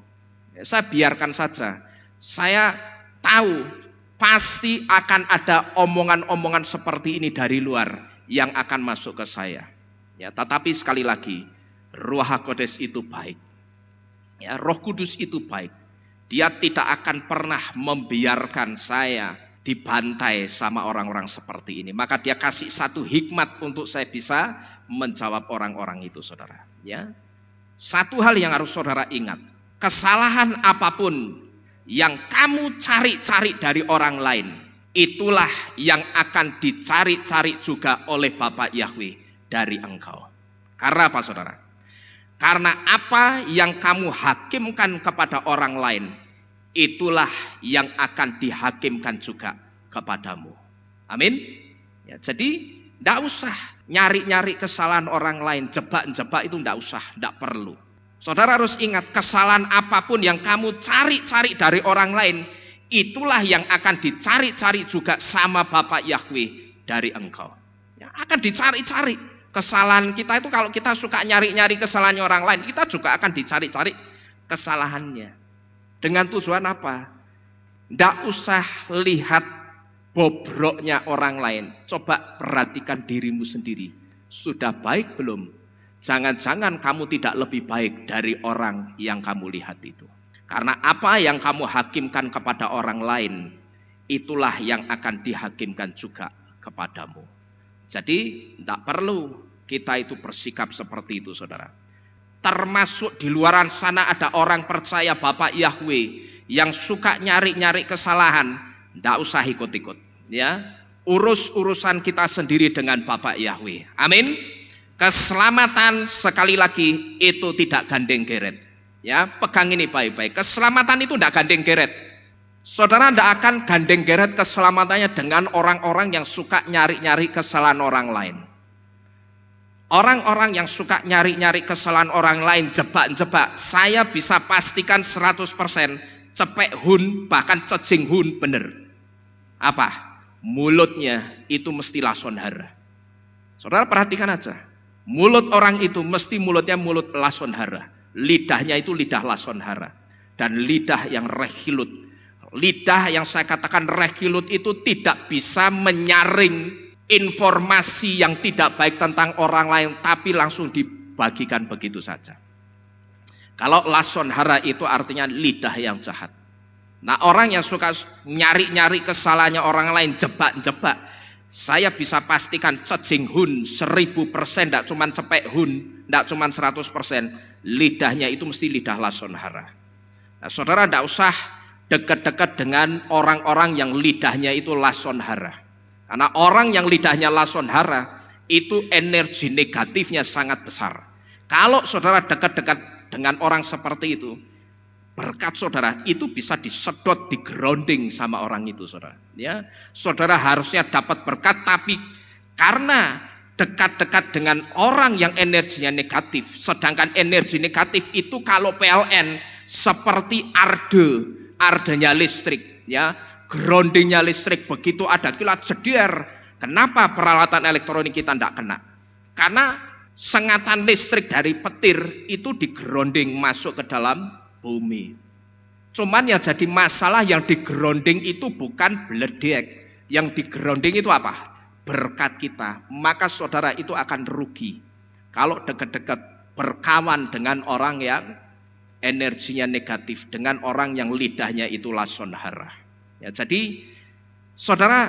A: Saya biarkan saja. Saya tahu pasti akan ada omongan-omongan seperti ini dari luar yang akan masuk ke saya. Ya, tetapi sekali lagi, Ruh HaKodes itu baik. Ya, Roh Kudus itu baik. Dia tidak akan pernah membiarkan saya dibantai sama orang-orang seperti ini. Maka dia kasih satu hikmat untuk saya bisa menjawab orang-orang itu, saudara. Ya, satu hal yang harus saudara ingat, kesalahan apapun yang kamu cari-cari dari orang lain, itulah yang akan dicari-cari juga oleh Bapak Yahweh dari engkau. Karena apa, saudara? Karena apa yang kamu hakimkan kepada orang lain, itulah yang akan dihakimkan juga kepadamu. Amin. Ya, jadi tidak usah nyari-nyari kesalahan orang lain, jebak-jebak itu tidak usah, tidak perlu. Saudara harus ingat, kesalahan apapun yang kamu cari-cari dari orang lain, itulah yang akan dicari-cari juga sama Bapak Yahweh dari engkau. Ya, akan dicari-cari. Kesalahan kita itu, kalau kita suka nyari-nyari kesalahannya orang lain, kita juga akan dicari-cari kesalahannya. Dengan tujuan apa? Tidak usah lihat bobroknya orang lain. Coba perhatikan dirimu sendiri. Sudah baik belum? Jangan-jangan kamu tidak lebih baik dari orang yang kamu lihat itu. Karena apa yang kamu hakimkan kepada orang lain, itulah yang akan dihakimkan juga kepadamu. Jadi tidak perlu kita itu bersikap seperti itu, saudara. Termasuk di luaran sana ada orang percaya Bapak Yahweh yang suka nyari-nyari kesalahan, tidak usah ikut-ikut. Ya, urus urusan kita sendiri dengan Bapak Yahweh. Amin. Keselamatan sekali lagi itu tidak gandeng geret. Ya, pegang ini baik-baik. Keselamatan itu tidak gandeng geret. Saudara tidak akan gandeng geret keselamatannya dengan orang-orang yang suka nyari-nyari kesalahan orang lain. Orang-orang yang suka nyari-nyari kesalahan orang lain, jebak-jebak, saya bisa pastikan 100% cepek hun, bahkan cacing hun bener. Apa? Mulutnya itu mesti lason hara. Saudara perhatikan aja. Mulut orang itu mesti mulutnya mulut lason hara. Lidahnya itu lidah lason hara. Dan lidah yang rehilut. Lidah yang saya katakan rehilut itu tidak bisa menyaring informasi yang tidak baik tentang orang lain, tapi langsung dibagikan begitu saja. Kalau lason hara itu artinya lidah yang jahat. Nah, orang yang suka nyari-nyari kesalahannya orang lain, jebak-jebak, saya bisa pastikan cacing hun 1000%, tidak cuma cepek hun, tidak cuma 100%, lidahnya itu mesti lidah lason hara. Nah, saudara tidak usah dekat-dekat dengan orang-orang yang lidahnya itu lason hara. Karena orang yang lidahnya lason hara itu energi negatifnya sangat besar. Kalau saudara dekat-dekat dengan orang seperti itu, berkat saudara itu bisa disedot, di-grounding sama orang itu, saudara. Ya, saudara harusnya dapat berkat, tapi karena dekat-dekat dengan orang yang energinya negatif, sedangkan energi negatif itu kalau PLN seperti ardenya listrik, ya. Groundingnya listrik, begitu ada kilat jeder. Kenapa peralatan elektronik kita tidak kena? Karena sengatan listrik dari petir itu di-grounding masuk ke dalam bumi. Cuman yang jadi masalah, yang di-grounding itu bukan beledek. Yang di-grounding itu apa? Berkat kita. Maka saudara itu akan rugi kalau dekat-dekat berkawan dengan orang yang energinya negatif, dengan orang yang lidahnya itu lason hara. Ya, jadi saudara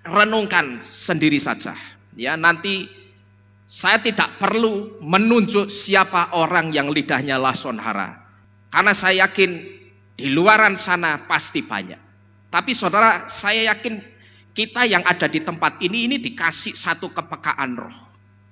A: renungkan sendiri saja. Ya, nanti saya tidak perlu menunjuk siapa orang yang lidahnya lason hara, karena saya yakin di luaran sana pasti banyak. Tapi saudara, saya yakin kita yang ada di tempat ini dikasih satu kepekaan roh.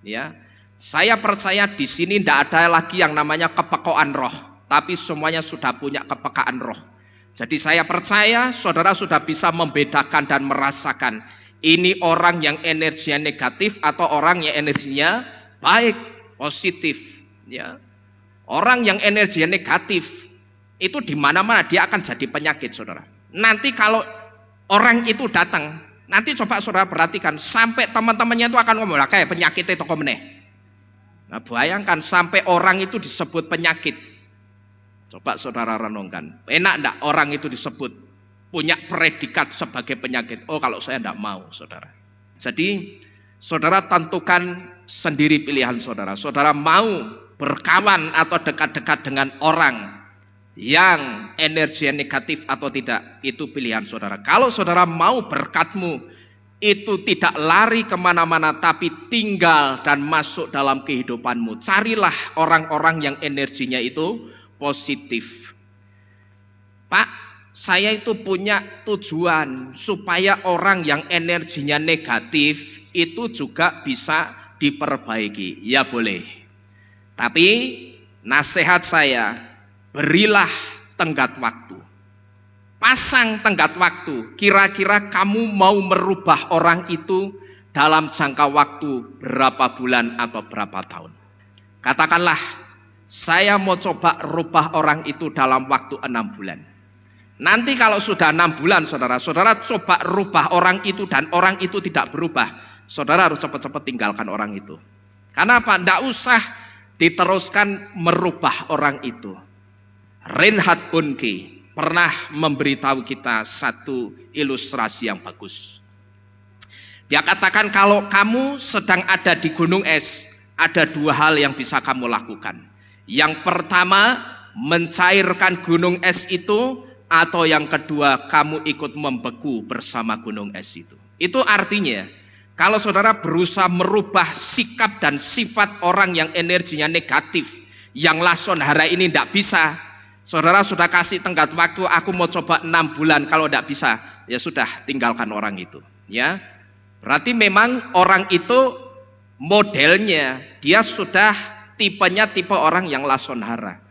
A: Ya, saya percaya di sini tidak ada lagi yang namanya kepekaan roh, tapi semuanya sudah punya kepekaan roh. Jadi saya percaya saudara sudah bisa membedakan dan merasakan ini orang yang energinya negatif atau orang yang energinya baik, positif. Ya. Orang yang energinya negatif itu di mana-mana dia akan jadi penyakit, saudara. Nanti kalau orang itu datang, nanti coba saudara perhatikan, sampai teman-temannya itu akan ngomong, lah kayak penyakit itu kok meneh. Nah, bayangkan sampai orang itu disebut penyakit. Coba saudara renungkan, enak enggak orang itu disebut punya predikat sebagai penyakit? Oh, kalau saya enggak mau, saudara. Jadi saudara tentukan sendiri pilihan saudara. Saudara mau berkawan atau dekat-dekat dengan orang yang energinya negatif atau tidak, itu pilihan saudara. Kalau saudara mau berkatmu itu tidak lari kemana-mana tapi tinggal dan masuk dalam kehidupanmu, carilah orang-orang yang energinya itu positif. Pak, saya itu punya tujuan supaya orang yang energinya negatif itu juga bisa diperbaiki. Ya boleh. Tapi nasihat saya, berilah tenggat waktu. Pasang tenggat waktu. Kira-kira kamu mau merubah orang itu dalam jangka waktu berapa bulan atau berapa tahun. Katakanlah, saya mau coba rubah orang itu dalam waktu 6 bulan. Nanti kalau sudah 6 bulan saudara coba rubah orang itu dan orang itu tidak berubah, saudara harus cepat-cepat tinggalkan orang itu. Karena apa? Tidak usah diteruskan merubah orang itu. Reinhard Bonnke pernah memberitahu kita satu ilustrasi yang bagus. Dia katakan kalau kamu sedang ada di gunung es, ada 2 hal yang bisa kamu lakukan. Yang pertama, mencairkan gunung es itu, atau yang kedua, kamu ikut membeku bersama gunung es itu. Itu artinya, kalau saudara berusaha merubah sikap dan sifat orang yang energinya negatif, yang lason hara ini tidak bisa, saudara sudah kasih tenggat waktu, aku mau coba 6 bulan, kalau tidak bisa, ya sudah, tinggalkan orang itu. Ya, berarti memang orang itu modelnya, dia sudah tipenya tipe orang yang lason hara.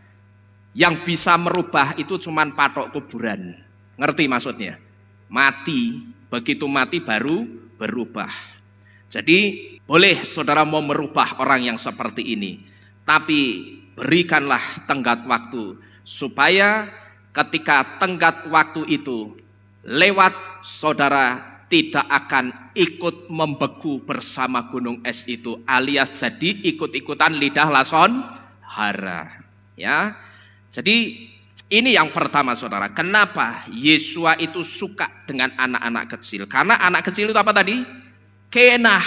A: Yang bisa merubah itu cuman patok kuburan. Ngerti maksudnya? Mati, begitu mati baru berubah. Jadi boleh saudara mau merubah orang yang seperti ini, tapi berikanlah tenggat waktu supaya ketika tenggat waktu itu lewat, saudara tidak akan ikut membeku bersama gunung es itu, alias jadi ikut-ikutan lidah lason hara. Ya, jadi ini yang pertama saudara. Kenapa Yesua itu suka dengan anak-anak kecil? Karena anak kecil itu apa tadi? Kenah,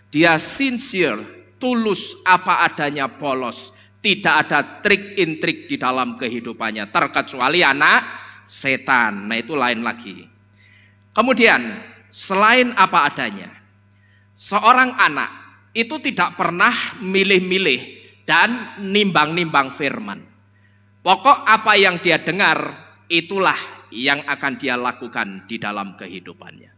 A: dia sincere, tulus apa adanya, polos, tidak ada trik-intrik di dalam kehidupannya, terkecuali anak setan. Nah itu lain lagi. Kemudian selain apa adanya, seorang anak itu tidak pernah milih-milih dan nimbang-nimbang firman. Pokok apa yang dia dengar, itulah yang akan dia lakukan di dalam kehidupannya.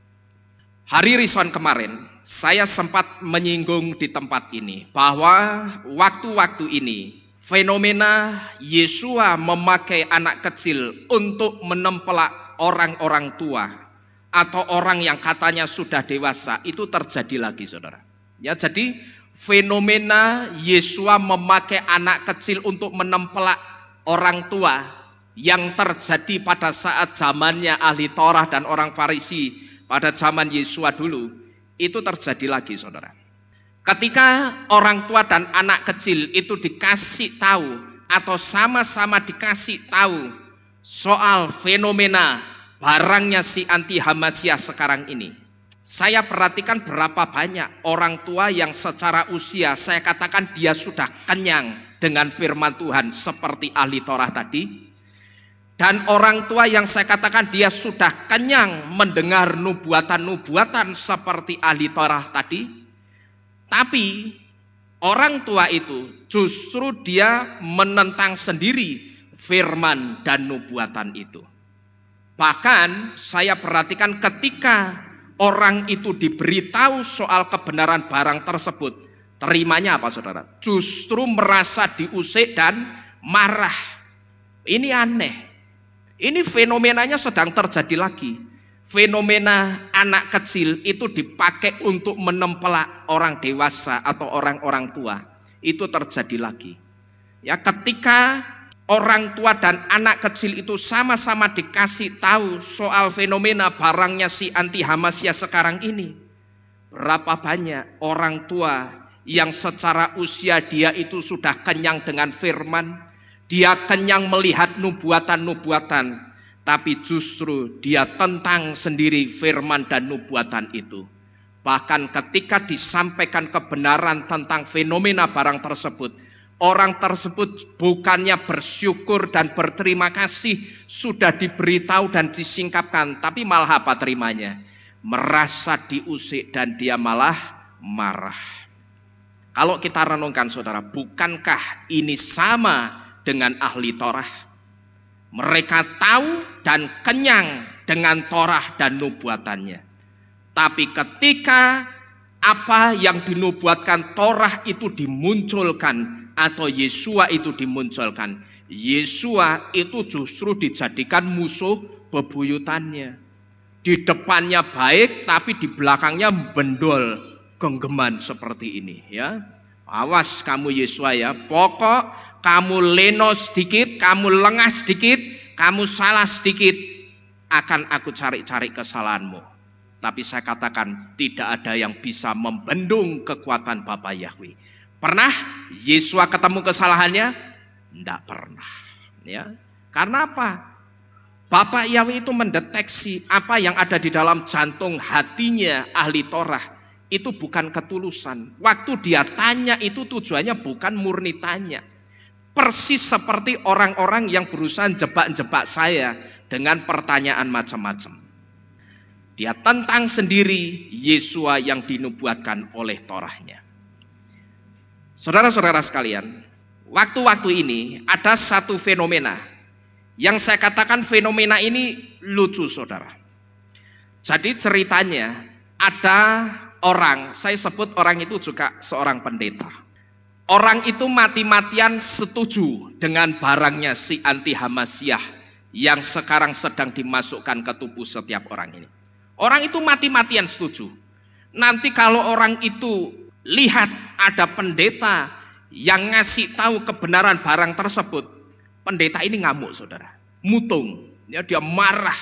A: Hari Rison kemarin, saya sempat menyinggung di tempat ini bahwa waktu-waktu ini fenomena Yesua memakai anak kecil untuk menempelak orang-orang tua atau orang yang katanya sudah dewasa, itu terjadi lagi saudara. Ya, jadi fenomena Yesua memakai anak kecil untuk menempelak orang tua yang terjadi pada saat zamannya ahli Taurat dan orang Farisi pada zaman Yesua dulu, itu terjadi lagi saudara. Ketika orang tua dan anak kecil itu dikasih tahu atau sama-sama dikasih tahu soal fenomena barangnya si anti Hamasiah sekarang ini, saya perhatikan berapa banyak orang tua yang secara usia saya katakan dia sudah kenyang dengan firman Tuhan seperti ahli Taurat tadi, dan orang tua yang saya katakan dia sudah kenyang mendengar nubuatan-nubuatan seperti ahli Taurat tadi, tapi orang tua itu justru dia menentang sendiri firman dan nubuatan itu. Bahkan saya perhatikan ketika orang itu diberitahu soal kebenaran barang tersebut, terimanya apa saudara? Justru merasa diusik dan marah. Ini aneh. Ini fenomenanya sedang terjadi lagi. Fenomena anak kecil itu dipakai untuk menempelak orang dewasa atau orang-orang tua. Itu terjadi lagi. Ya, ketika orang tua dan anak kecil itu sama-sama dikasih tahu soal fenomena barangnya si anti Hamasiyah sekarang ini. Berapa banyak orang tua yang secara usia dia itu sudah kenyang dengan firman, dia kenyang melihat nubuatan-nubuatan, tapi justru dia tentang sendiri firman dan nubuatan itu. Bahkan ketika disampaikan kebenaran tentang fenomena barang tersebut, orang tersebut bukannya bersyukur dan berterima kasih sudah diberitahu dan disingkapkan, tapi malah apa terimanya? Merasa diusik dan dia malah marah. Kalau kita renungkan saudara, bukankah ini sama dengan ahli Torah? Mereka tahu dan kenyang dengan Torah dan nubuatannya. Tapi ketika apa yang dinubuatkan Torah itu dimunculkan atau Yesua itu dimunculkan, Yesua itu justru dijadikan musuh bebuyutannya. Di depannya baik tapi di belakangnya bendol genggeman seperti ini ya. Awas kamu Yesua ya, pokok kamu leno sedikit, kamu lengah sedikit, kamu salah sedikit, akan aku cari-cari kesalahanmu. Tapi saya katakan tidak ada yang bisa membendung kekuatan Bapa Yahweh. Pernah Yesua ketemu kesalahannya? Tidak pernah. Ya, karena apa? Bapa Yahweh itu mendeteksi apa yang ada di dalam jantung hatinya ahli Torah. Itu bukan ketulusan. Waktu dia tanya itu tujuannya bukan murni tanya. Persis seperti orang-orang yang berusaha jebak-jebak saya dengan pertanyaan macam-macam. Dia tentang sendiri Yesua yang dinubuatkan oleh Torahnya. Saudara-saudara sekalian, waktu-waktu ini ada satu fenomena yang saya katakan fenomena ini lucu saudara. Jadi ceritanya ada orang, saya sebut orang itu juga seorang pendeta. Orang itu mati-matian setuju dengan barangnya si anti Hamasiyah yang sekarang sedang dimasukkan ke tubuh setiap orang ini. Orang itu mati-matian setuju. Nanti kalau orang itu lihat ada pendeta yang ngasih tahu kebenaran barang tersebut, pendeta ini ngamuk saudara, mutung, ya, dia marah,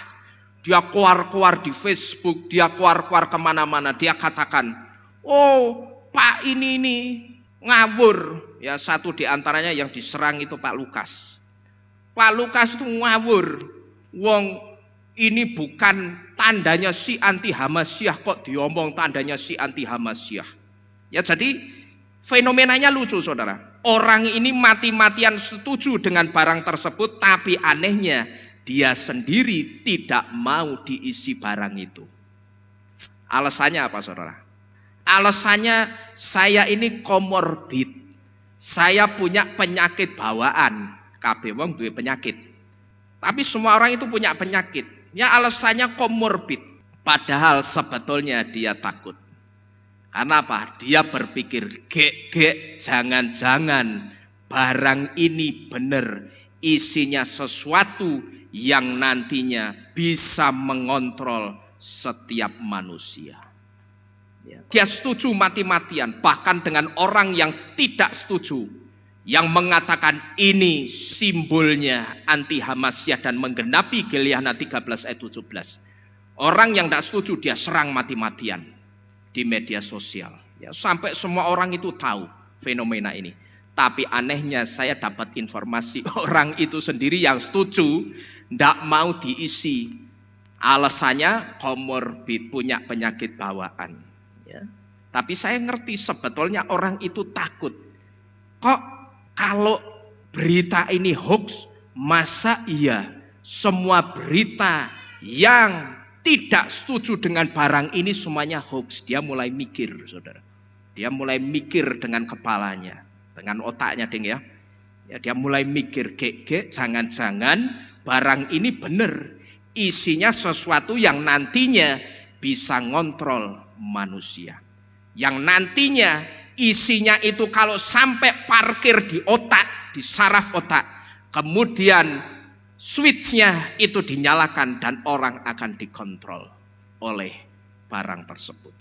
A: dia keluar-keluar di Facebook, dia keluar-keluar kemana-mana, dia katakan, oh Pak ini ngawur, ya satu diantaranya yang diserang itu Pak Lukas. Pak Lukas itu ngawur, wong ini bukan tandanya si anti Hamasiyah kok diomong tandanya si anti Hamasiyah. Ya jadi fenomenanya lucu saudara. Orang ini mati-matian setuju dengan barang tersebut, tapi anehnya dia sendiri tidak mau diisi barang itu. Alasannya apa saudara? Alasannya saya ini komorbid. Saya punya penyakit bawaan. Kabeh wong duwe penyakit. Tapi semua orang itu punya penyakit. Ya alasannya komorbid. Padahal sebetulnya dia takut. Karena apa? Dia berpikir, jangan-jangan barang ini benar isinya sesuatu yang nantinya bisa mengontrol setiap manusia. Dia setuju mati-matian, bahkan dengan orang yang tidak setuju, yang mengatakan ini simbolnya anti Hamasiyah dan menggenapi Geliana 13 ayat 17. Orang yang tidak setuju dia serang mati-matian di media sosial. Ya, sampai semua orang itu tahu fenomena ini. Tapi anehnya saya dapat informasi orang itu sendiri yang setuju tidak mau diisi. Alasannya komorbid, punya penyakit bawaan. Ya. Tapi saya ngerti sebetulnya orang itu takut. Kok kalau berita ini hoax, masa iya semua berita yang tidak setuju dengan barang ini semuanya hoax? Dia mulai mikir saudara. Dia mulai mikir dengan kepalanya, dengan otaknya ding ya. Dia mulai mikir, jangan-jangan barang ini benar. Isinya sesuatu yang nantinya bisa ngontrol manusia. Yang nantinya isinya itu kalau sampai parkir di otak, di saraf otak, kemudian switchnya itu dinyalakan dan orang akan dikontrol oleh barang tersebut.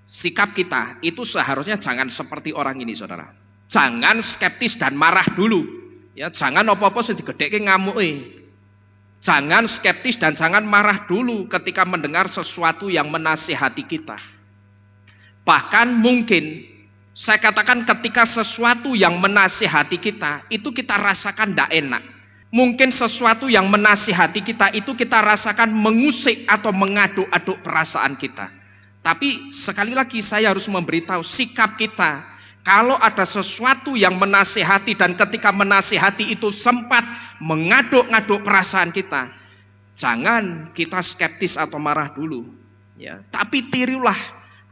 A: Sikap kita itu seharusnya jangan seperti orang ini saudara. Jangan skeptis dan marah dulu. Ya, jangan apa-apa sing digedhekke ngamuke. Jangan skeptis dan jangan marah dulu ketika mendengar sesuatu yang menasihati kita. Bahkan mungkin saya katakan ketika sesuatu yang menasihati kita itu kita rasakan tidak enak. Mungkin sesuatu yang menasihati kita itu kita rasakan mengusik atau mengaduk-aduk perasaan kita. Tapi sekali lagi saya harus memberitahu sikap kita. Kalau ada sesuatu yang menasihati dan ketika menasihati itu sempat mengaduk-aduk perasaan kita, jangan kita skeptis atau marah dulu. Ya, tapi tirulah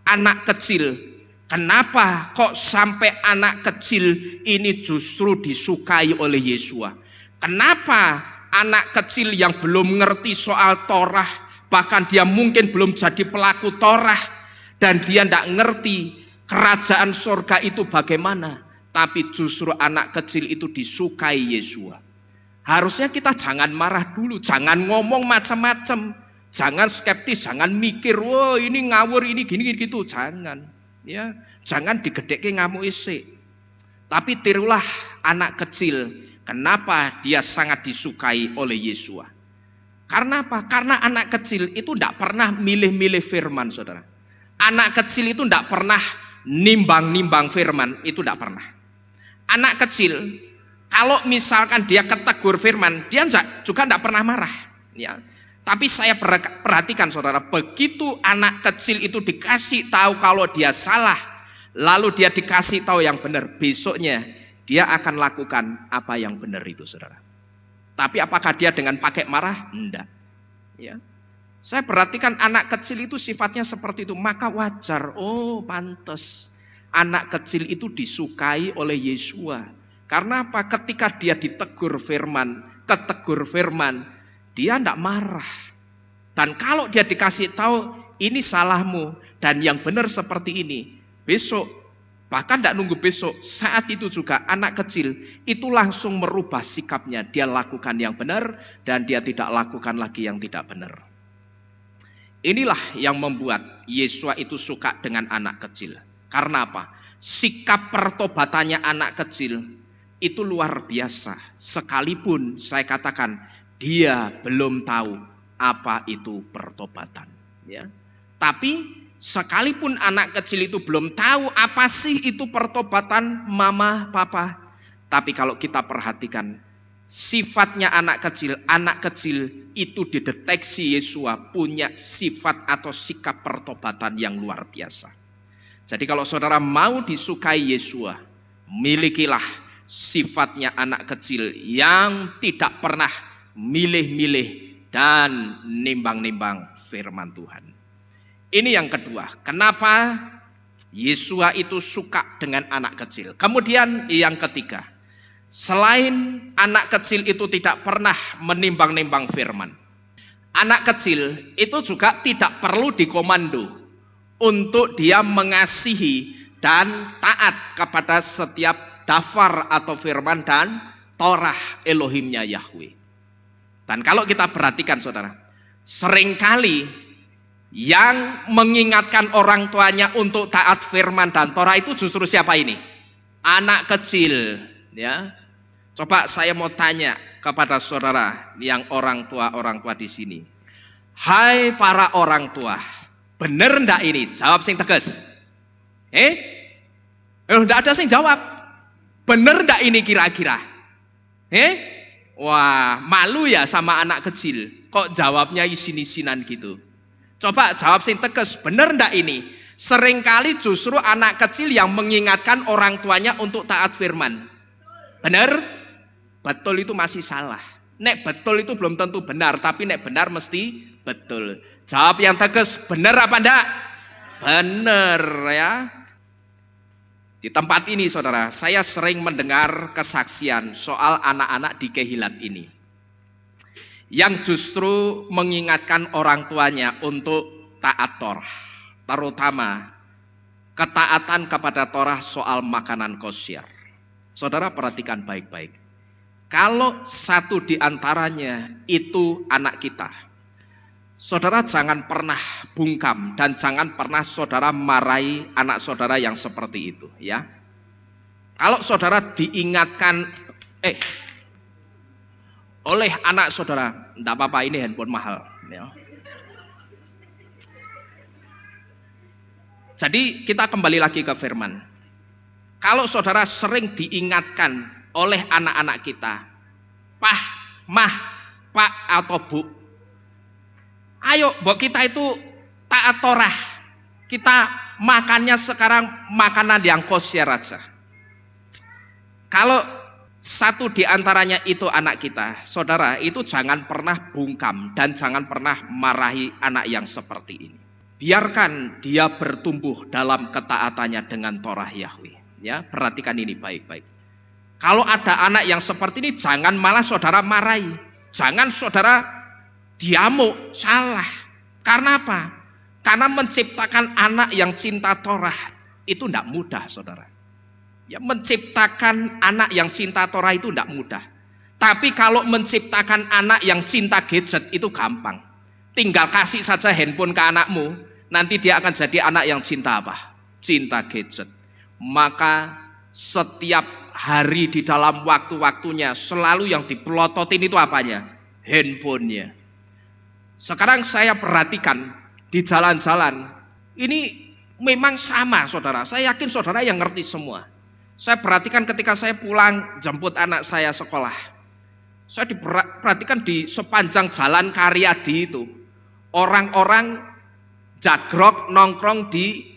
A: anak kecil. Kenapa kok sampai anak kecil ini justru disukai oleh Yesua? Kenapa anak kecil yang belum ngerti soal Torah, bahkan dia mungkin belum jadi pelaku Torah, dan dia tidak ngerti kerajaan surga itu bagaimana, tapi justru anak kecil itu disukai Yesua. Harusnya kita jangan marah dulu, jangan ngomong macam-macam, jangan skeptis, jangan mikir, wah ini ngawur, ini gini gitu, jangan. Ya, jangan digedhekke ngamuk isik. Tapi tirulah anak kecil. Kenapa dia sangat disukai oleh Yesua? Karena apa? Karena anak kecil itu tidak pernah milih-milih firman, saudara. Anak kecil itu tidak pernah nimbang-nimbang firman, itu tidak pernah. Anak kecil kalau misalkan dia ketegur firman, dia juga tidak pernah marah. Ya. Tapi saya perhatikan saudara, begitu anak kecil itu dikasih tahu kalau dia salah, lalu dia dikasih tahu yang benar, besoknya dia akan lakukan apa yang benar itu, saudara. Tapi apakah dia dengan pakai marah? Enggak. Ya. Saya perhatikan anak kecil itu sifatnya seperti itu, maka wajar. Oh, pantas anak kecil itu disukai oleh Yesua. Karena apa? Ketika dia ditegur firman, ketegur firman, dia tidak marah. Dan kalau dia dikasih tahu ini salahmu dan yang benar seperti ini, besok, bahkan tidak nunggu besok, saat itu juga anak kecil itu langsung merubah sikapnya. Dia lakukan yang benar dan dia tidak lakukan lagi yang tidak benar. Inilah yang membuat Yesua itu suka dengan anak kecil. Karena apa? Sikap pertobatannya anak kecil itu luar biasa. Sekalipun saya katakan dia belum tahu apa itu pertobatan. Ya. Tapi sekalipun anak kecil itu belum tahu apa sih itu pertobatan, mama, papa. Tapi kalau kita perhatikan sifatnya anak kecil itu dideteksi Yesua punya sifat atau sikap pertobatan yang luar biasa. Jadi kalau saudara mau disukai Yesua, milikilah sifatnya anak kecil yang tidak pernah milih-milih dan nimbang-nimbang firman Tuhan. Ini yang kedua, kenapa Yesua itu suka dengan anak kecil. Kemudian yang ketiga, selain anak kecil itu tidak pernah menimbang-nimbang firman, anak kecil itu juga tidak perlu dikomando untuk dia mengasihi dan taat kepada setiap dafar atau firman dan Torah Elohimnya Yahweh. Dan kalau kita perhatikan saudara, seringkali yang mengingatkan orang tuanya untuk taat firman dan Torah itu justru siapa ini? Anak kecil, ya. Coba saya mau tanya kepada saudara yang orang tua di sini. Hai para orang tua, bener ndak ini? Jawab sing tegas. Ndak ada sing jawab. Bener ndak ini kira-kira? Wah, malu ya sama anak kecil. Kok jawabnya isin-isinan gitu? Coba jawab sing tegas. Bener ndak ini? Seringkali justru anak kecil yang mengingatkan orang tuanya untuk taat firman. Bener? Betul itu masih salah. Nek betul itu belum tentu benar, tapi nek benar mesti betul. Jawab yang tegas, benar apa enggak? Benar ya. Di tempat ini saudara, saya sering mendengar kesaksian soal anak-anak di Kehilat ini yang justru mengingatkan orang tuanya untuk taat Torah, terutama ketaatan kepada Torah soal makanan kosher. Saudara perhatikan baik-baik. Kalau satu di antaranya itu anak kita, saudara jangan pernah bungkam dan jangan pernah saudara marahi anak saudara yang seperti itu, ya. Kalau saudara diingatkan, oleh anak saudara, enggak apa-apa ini handphone mahal. Ya. Jadi kita kembali lagi ke firman. Kalau saudara sering diingatkan oleh anak-anak kita, Pah, Mah, Pak atau Bu, ayo buat kita itu taat Torah. Kita makannya sekarang makanan yang kosher aja. Kalau satu di antaranya itu anak kita, saudara, itu jangan pernah bungkam dan jangan pernah marahi anak yang seperti ini. Biarkan dia bertumbuh dalam ketaatannya dengan Torah Yahweh. Ya, perhatikan ini baik-baik. Kalau ada anak yang seperti ini, jangan malah saudara marahi. Jangan saudara diamuk, salah. Karena apa? Karena menciptakan anak yang cinta Torah itu tidak mudah, saudara. Ya, menciptakan anak yang cinta Torah itu tidak mudah. Tapi kalau menciptakan anak yang cinta gadget itu gampang. Tinggal kasih saja handphone ke anakmu, nanti dia akan jadi anak yang cinta apa? Cinta gadget. Maka setiap hari di dalam waktu-waktunya selalu yang dipelototin itu apanya? Handphonenya. Sekarang saya perhatikan di jalan-jalan, ini memang sama saudara. Saya yakin saudara yang ngerti semua. Saya perhatikan ketika saya pulang jemput anak saya sekolah. Saya diperhatikan di sepanjang jalan Karyadi itu. Orang-orang jagrok nongkrong di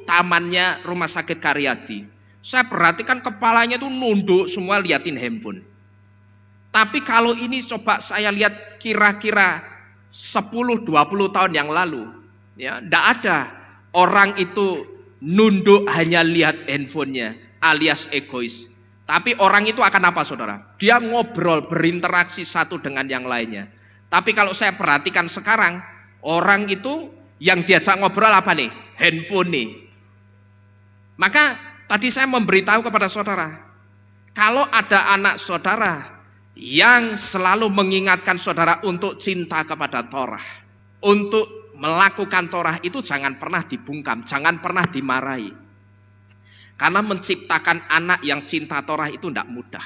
A: tamannya rumah sakit Karyadi. Saya perhatikan kepalanya tuh nunduk semua liatin handphone. Tapi kalau ini coba saya lihat kira-kira 10-20 tahun yang lalu, ya, ndak ada orang itu nunduk hanya lihat handphonenya alias egois. Tapi orang itu akan apa saudara? Dia ngobrol, berinteraksi satu dengan yang lainnya. Tapi kalau saya perhatikan sekarang, orang itu yang diajak ngobrol apa nih? Handphone nih. Maka tadi saya memberitahu kepada saudara, kalau ada anak saudara yang selalu mengingatkan saudara untuk cinta kepada Torah, untuk melakukan Torah, itu jangan pernah dibungkam, jangan pernah dimarahi. Karena menciptakan anak yang cinta Torah itu tidak mudah.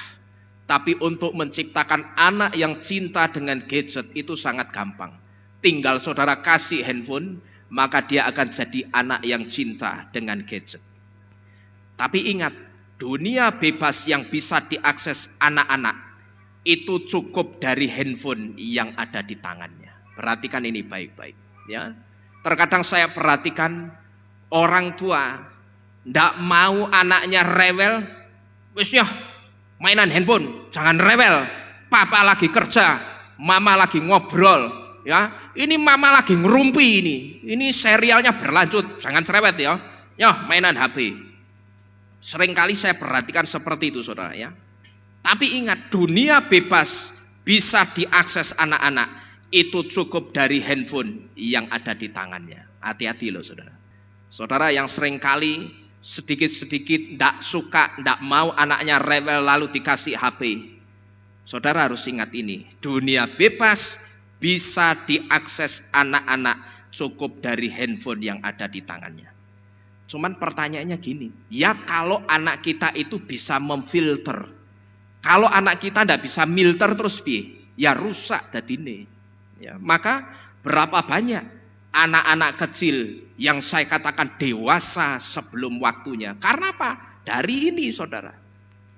A: Tapi untuk menciptakan anak yang cinta dengan gadget itu sangat gampang. Tinggal saudara kasih handphone, maka dia akan jadi anak yang cinta dengan gadget. Tapi ingat, dunia bebas yang bisa diakses anak-anak itu cukup dari handphone yang ada di tangannya. Perhatikan ini baik-baik, ya. Terkadang saya perhatikan orang tua ndak mau anaknya rewel, wis ya mainan handphone, jangan rewel. Papa lagi kerja, mama lagi ngobrol, ya. Ini mama lagi ngerumpi ini serialnya berlanjut, jangan cerewet ya. Ya mainan HP. Seringkali saya perhatikan seperti itu saudara ya. Tapi ingat, dunia bebas bisa diakses anak-anak itu cukup dari handphone yang ada di tangannya. Hati-hati loh saudara. Saudara yang seringkali sedikit-sedikit tidak suka, tidak mau anaknya rewel lalu dikasih HP. Saudara harus ingat ini, dunia bebas bisa diakses anak-anak cukup dari handphone yang ada di tangannya. Cuman pertanyaannya gini, ya kalau anak kita itu bisa memfilter, kalau anak kita tidak bisa milter terus ya rusak dadine. Ya, maka berapa banyak anak-anak kecil yang saya katakan dewasa sebelum waktunya. Karena apa? Dari ini saudara.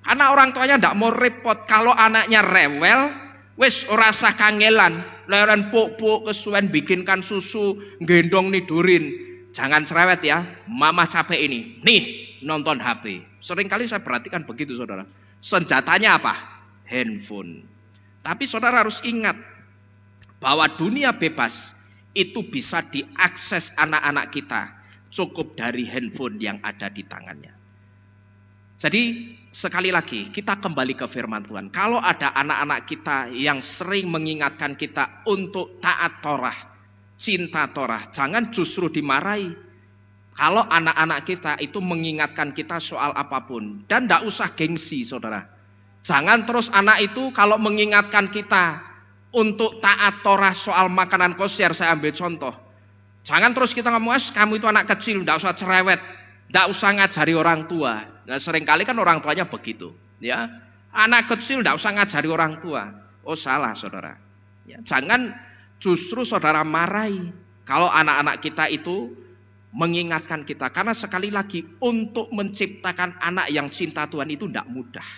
A: Karena orang tuanya tidak mau repot. Kalau anaknya rewel, wis ora usah kangelan, leren puk-puk kesuwen bikinkan susu, gendong nidurin. Jangan cerewet ya, mama capek ini. Nih, nonton HP. Seringkali saya perhatikan begitu saudara. Senjatanya apa? Handphone. Tapi saudara harus ingat bahwa dunia bebas itu bisa diakses anak-anak kita cukup dari handphone yang ada di tangannya. Jadi sekali lagi kita kembali ke firman Tuhan. Kalau ada anak-anak kita yang sering mengingatkan kita untuk taat Torah, cinta Torah, jangan justru dimarahi. Kalau anak-anak kita itu mengingatkan kita soal apapun, dan tidak usah gengsi saudara. Jangan terus anak itu kalau mengingatkan kita untuk taat Torah soal makanan kosher, saya ambil contoh. Jangan terus kita ngomong, kamu itu anak kecil, tidak usah cerewet, tidak usah ngajari orang tua. Nah, seringkali kan orang tuanya begitu, ya. Anak kecil tidak usah ngajari orang tua. Oh salah saudara. Ya, jangan justru saudara marahi kalau anak-anak kita itu mengingatkan kita. Karena sekali lagi untuk menciptakan anak yang cinta Tuhan itu tidak mudah.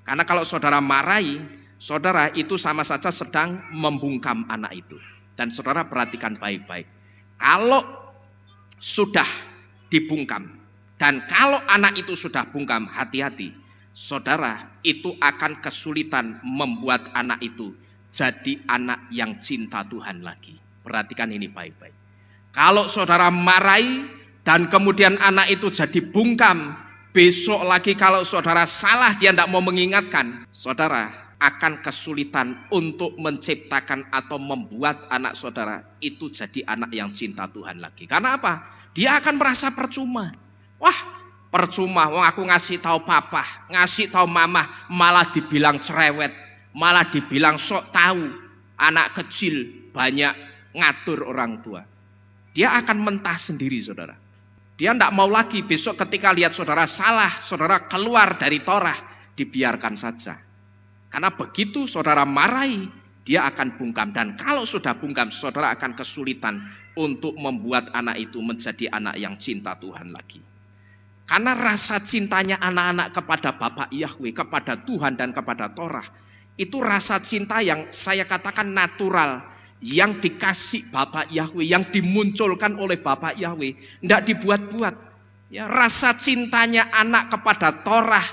A: Karena kalau saudara marahi, saudara itu sama saja sedang membungkam anak itu. Dan saudara perhatikan baik-baik. Kalau sudah dibungkam, dan kalau anak itu sudah bungkam, hati-hati. Saudara itu akan kesulitan membuat anak itu jadi anak yang cinta Tuhan lagi. Perhatikan ini baik-baik. Kalau saudara marahi dan kemudian anak itu jadi bungkam, besok lagi kalau saudara salah dia tidak mau mengingatkan, saudara akan kesulitan untuk menciptakan atau membuat anak saudara itu jadi anak yang cinta Tuhan lagi. Karena apa? Dia akan merasa percuma. Wah, percuma, wong aku ngasih tahu papa, ngasih tahu mama, malah dibilang cerewet, malah dibilang sok tahu. Anak kecil banyak ngatur orang tua. Dia akan mentah sendiri saudara. Dia tidak mau lagi besok ketika lihat saudara salah, saudara keluar dari Torah, dibiarkan saja. Karena begitu saudara marahi, dia akan bungkam. Dan kalau sudah bungkam, saudara akan kesulitan untuk membuat anak itu menjadi anak yang cinta Tuhan lagi. Karena rasa cintanya anak-anak kepada Bapak Yahweh, kepada Tuhan dan kepada Torah, itu rasa cinta yang saya katakan natural, yang dikasih Bapak Yahweh, yang dimunculkan oleh Bapak Yahweh, tidak dibuat-buat. Ya, rasa cintanya anak kepada Torah,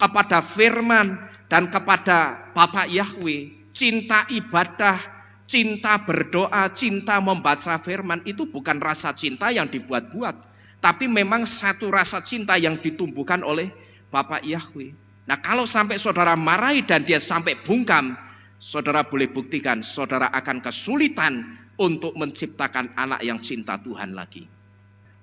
A: kepada firman, dan kepada Bapak Yahweh, cinta ibadah, cinta berdoa, cinta membaca firman, itu bukan rasa cinta yang dibuat-buat. Tapi memang satu rasa cinta yang ditumbuhkan oleh Bapak Yahweh. Nah kalau sampai saudara marahi dan dia sampai bungkam, saudara boleh buktikan saudara akan kesulitan untuk menciptakan anak yang cinta Tuhan lagi.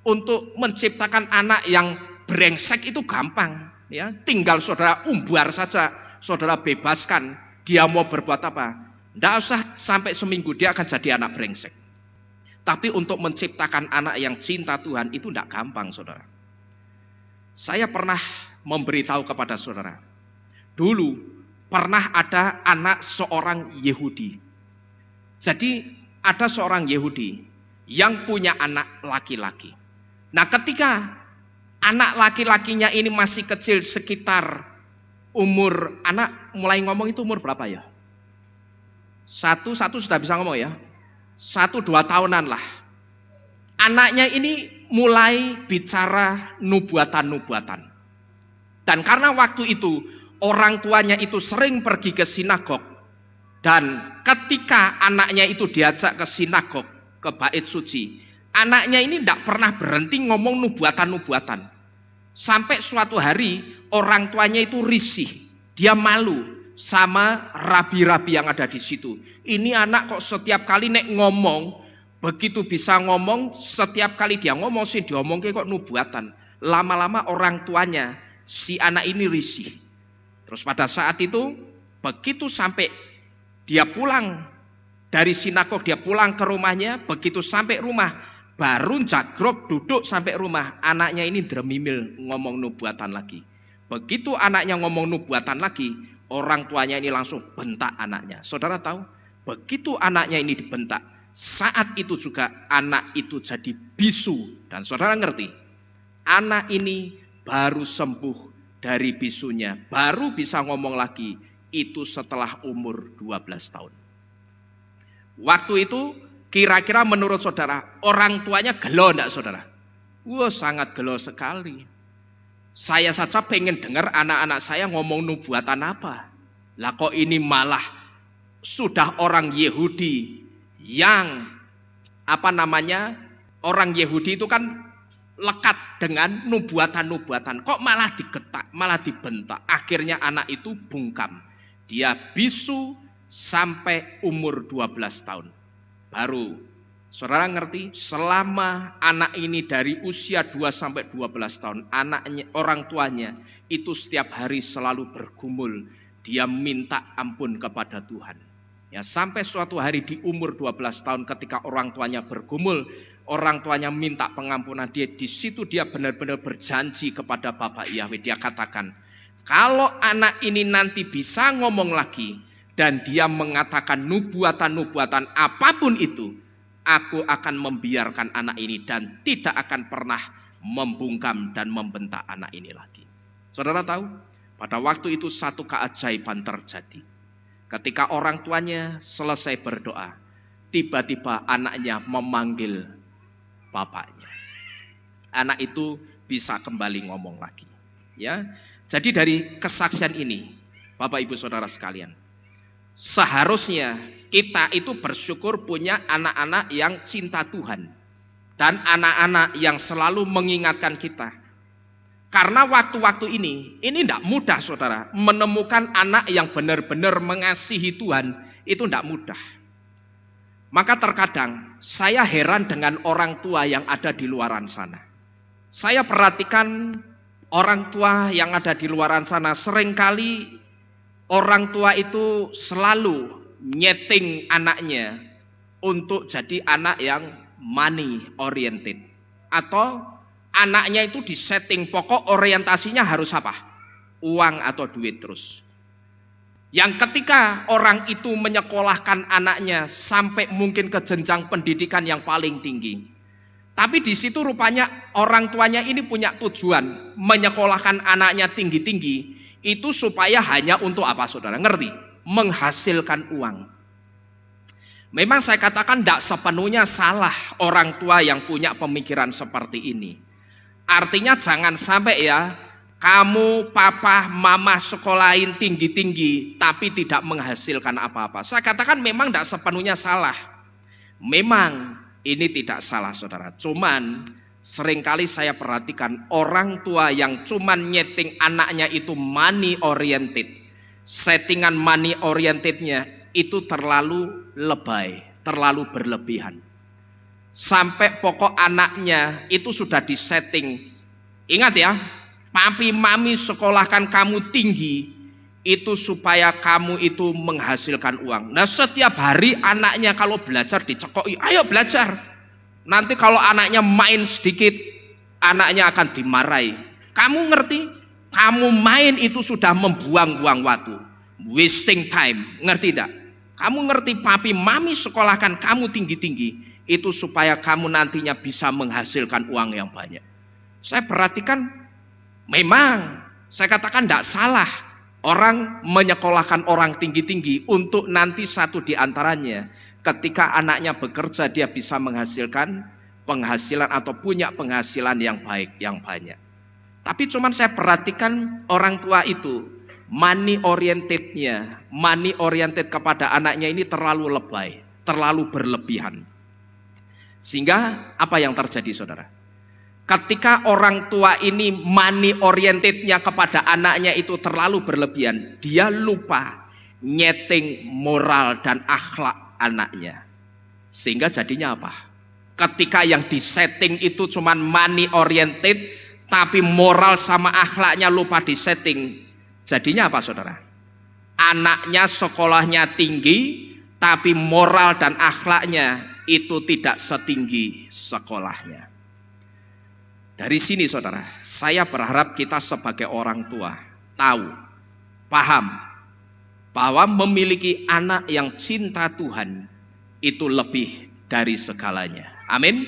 A: Untuk menciptakan anak yang brengsek itu gampang, ya. Tinggal saudara umbar saja, saudara bebaskan, dia mau berbuat apa. Tidak usah sampai seminggu dia akan jadi anak brengsek. Tapi untuk menciptakan anak yang cinta Tuhan itu tidak gampang saudara. Saya pernah memberitahu kepada saudara, dulu pernah ada anak seorang Yahudi. Jadi ada seorang Yahudi yang punya anak laki-laki. Nah ketika anak laki-lakinya ini masih kecil, sekitar umur, anak mulai ngomong itu umur berapa ya? Satu sudah bisa ngomong ya? 1-2 tahunan lah. Anaknya ini mulai bicara nubuatan-nubuatan. Dan karena waktu itu orang tuanya itu sering pergi ke sinagog. Dan ketika anaknya itu diajak ke sinagog, ke bait suci, anaknya ini tidak pernah berhenti ngomong nubuatan-nubuatan. Sampai suatu hari orang tuanya itu risih, dia malu sama rabi-rabi yang ada di situ. Ini anak kok setiap kali nek ngomong, begitu bisa ngomong, setiap kali dia ngomong sih diomongke kok nubuatan. Lama-lama orang tuanya si anak ini risih. Terus pada saat itu begitu sampai dia pulang dari sinagog, dia pulang ke rumahnya, begitu sampai rumah baru jagrok duduk sampai rumah, anaknya ini dremimil ngomong nubuatan lagi. Begitu anaknya ngomong nubuatan lagi, orang tuanya ini langsung bentak anaknya. Saudara tahu, begitu anaknya ini dibentak, saat itu juga anak itu jadi bisu. Dan saudara ngerti, anak ini baru sembuh dari bisunya, baru bisa ngomong lagi, itu setelah umur 12 tahun. Waktu itu kira-kira menurut saudara, orang tuanya gelo enggak saudara? Wah sangat gelo sekali. Saya saja pengen dengar anak-anak saya ngomong nubuatan apa. Lah kok ini malah sudah orang Yahudi yang orang Yahudi itu kan lekat dengan nubuatan-nubuatan. Kok malah digetak, malah dibentak. Akhirnya anak itu bungkam. Dia bisu sampai umur 12 tahun. Baru saudara ngerti, selama anak ini dari usia 2-12 tahun, anaknya, orang tuanya itu setiap hari selalu bergumul, dia minta ampun kepada Tuhan. Ya, sampai suatu hari di umur 12 tahun ketika orang tuanya bergumul, orang tuanya minta pengampunan dia, di situ dia benar-benar berjanji kepada Bapak Yahweh. Dia katakan, kalau anak ini nanti bisa ngomong lagi, dan dia mengatakan nubuatan-nubuatan apapun itu, aku akan membiarkan anak ini dan tidak akan pernah membungkam dan membentak anak ini lagi. Saudara tahu, pada waktu itu satu keajaiban terjadi. Ketika orang tuanya selesai berdoa, tiba-tiba anaknya memanggil bapaknya. Anak itu bisa kembali ngomong lagi. Ya, jadi dari kesaksian ini, Bapak Ibu Saudara sekalian, seharusnya kita itu bersyukur punya anak-anak yang cinta Tuhan dan anak-anak yang selalu mengingatkan kita. Karena waktu-waktu ini tidak mudah saudara, menemukan anak yang benar-benar mengasihi Tuhan, itu tidak mudah. Maka terkadang saya heran dengan orang tua yang ada di luaran sana. Saya perhatikan orang tua yang ada di luaran sana, seringkali orang tua itu selalu nyeting anaknya untuk jadi anak yang money oriented, atau anaknya itu disetting pokok orientasinya harus apa? Uang atau duit terus. Yang ketika orang itu menyekolahkan anaknya sampai mungkin ke jenjang pendidikan yang paling tinggi, tapi di situ rupanya orang tuanya ini punya tujuan menyekolahkan anaknya tinggi-tinggi, itu supaya hanya untuk apa saudara? Ngerti? Menghasilkan uang. Memang saya katakan tidak sepenuhnya salah orang tua yang punya pemikiran seperti ini. Artinya jangan sampai ya kamu papa mama sekolahin tinggi-tinggi tapi tidak menghasilkan apa-apa. Saya katakan memang tidak sepenuhnya salah. Memang ini tidak salah saudara. Cuman seringkali saya perhatikan orang tua yang cuman nyeting anaknya itu money oriented. Settingan money orientednya itu terlalu lebay, terlalu berlebihan. Sampai pokok anaknya itu sudah disetting. Ingat ya, papi mami sekolahkan kamu tinggi itu supaya kamu itu menghasilkan uang. Nah setiap hari anaknya kalau belajar dicekoki, ayo belajar. Nanti kalau anaknya main sedikit, anaknya akan dimarahi. Kamu ngerti? Kamu main itu sudah membuang-buang waktu, wasting time, ngerti tidak? Kamu ngerti papi mami sekolahkan kamu tinggi-tinggi, itu supaya kamu nantinya bisa menghasilkan uang yang banyak. Saya perhatikan, memang saya katakan tidak salah orang menyekolahkan orang tinggi-tinggi untuk nanti satu di antaranya ketika anaknya bekerja dia bisa menghasilkan penghasilan atau punya penghasilan yang baik, yang banyak. Tapi cuman saya perhatikan orang tua itu money oriented kepada anaknya ini terlalu lebay, terlalu berlebihan. Sehingga apa yang terjadi saudara? Ketika orang tua ini money orientednya kepada anaknya itu terlalu berlebihan, dia lupa nyeting moral dan akhlak anaknya. Sehingga jadinya apa? Ketika yang disetting itu cuman money oriented, tapi moral sama akhlaknya lupa disetting, jadinya apa saudara? Anaknya sekolahnya tinggi, tapi moral dan akhlaknya itu tidak setinggi sekolahnya. Dari sini saudara, saya berharap kita sebagai orang tua tahu, paham bahwa memiliki anak yang cinta Tuhan itu lebih dari segalanya. Amin.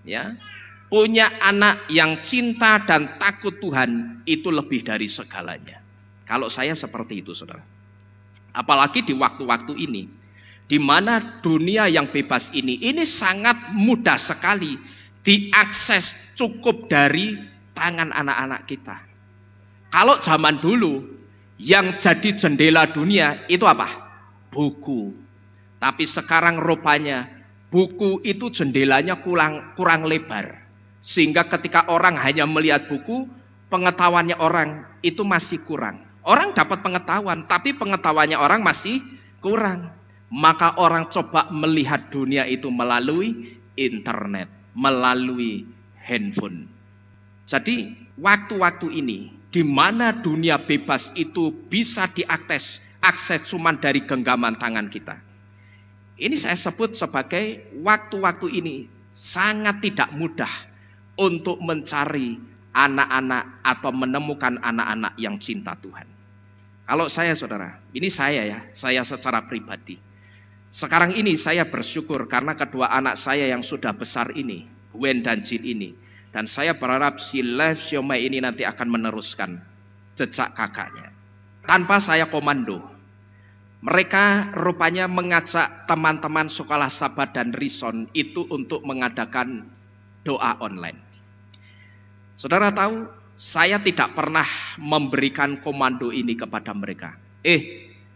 A: Ya. Punya anak yang cinta dan takut Tuhan itu lebih dari segalanya. Kalau saya seperti itu saudara. Apalagi di waktu-waktu ini, di mana dunia yang bebas ini sangat mudah sekali diakses, cukup dari tangan anak-anak kita. Kalau zaman dulu yang jadi jendela dunia itu apa? Buku. Tapi sekarang rupanya buku itu jendelanya kurang lebar. Sehingga ketika orang hanya melihat buku, pengetahuannya orang itu masih kurang. Orang dapat pengetahuan, tapi pengetahuannya orang masih kurang. Maka orang coba melihat dunia itu melalui internet, melalui handphone. Jadi waktu-waktu ini, di mana dunia bebas itu bisa diakses, akses cuma dari genggaman tangan kita. Ini saya sebut sebagai waktu-waktu ini sangat tidak mudah untuk mencari anak-anak atau menemukan anak-anak yang cinta Tuhan. Kalau saya saudara, ini saya secara pribadi. Sekarang ini saya bersyukur karena kedua anak saya yang sudah besar ini, Gwen dan Jin ini. Dan saya berharap si Live Siomay ini nanti akan meneruskan jejak kakaknya. Tanpa saya komando. Mereka rupanya mengajak teman-teman sekolah Sabat dan Rison itu untuk mengadakan doa online. Saudara tahu, saya tidak pernah memberikan komando ini kepada mereka.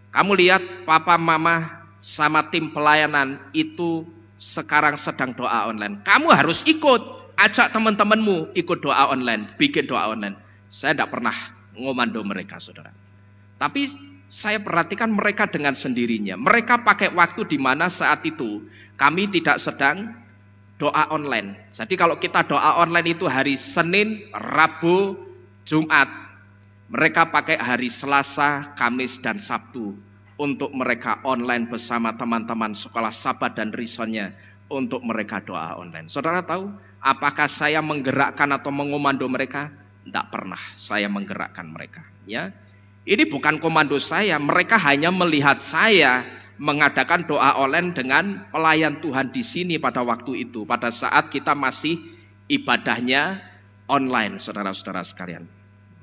A: Kamu lihat papa mama sama tim pelayanan itu sekarang sedang doa online. Kamu harus ikut, ajak teman-temanmu ikut doa online, bikin doa online. Saya tidak pernah ngomando mereka, saudara. Tapi saya perhatikan mereka dengan sendirinya. Mereka pakai waktu di mana saat itu kami tidak sedang doa online. Jadi kalau kita doa online itu hari Senin, Rabu, Jumat. Mereka pakai hari Selasa, Kamis, dan Sabtu untuk mereka online bersama teman-teman sekolah Sabat dan Risonnya untuk mereka doa online. Saudara tahu apakah saya menggerakkan atau mengomando mereka? Tidak pernah saya menggerakkan mereka. Ya, ini bukan komando saya. Mereka hanya melihat saya mengadakan doa online dengan pelayan Tuhan di sini pada waktu itu, pada saat kita masih ibadahnya online, saudara-saudara sekalian.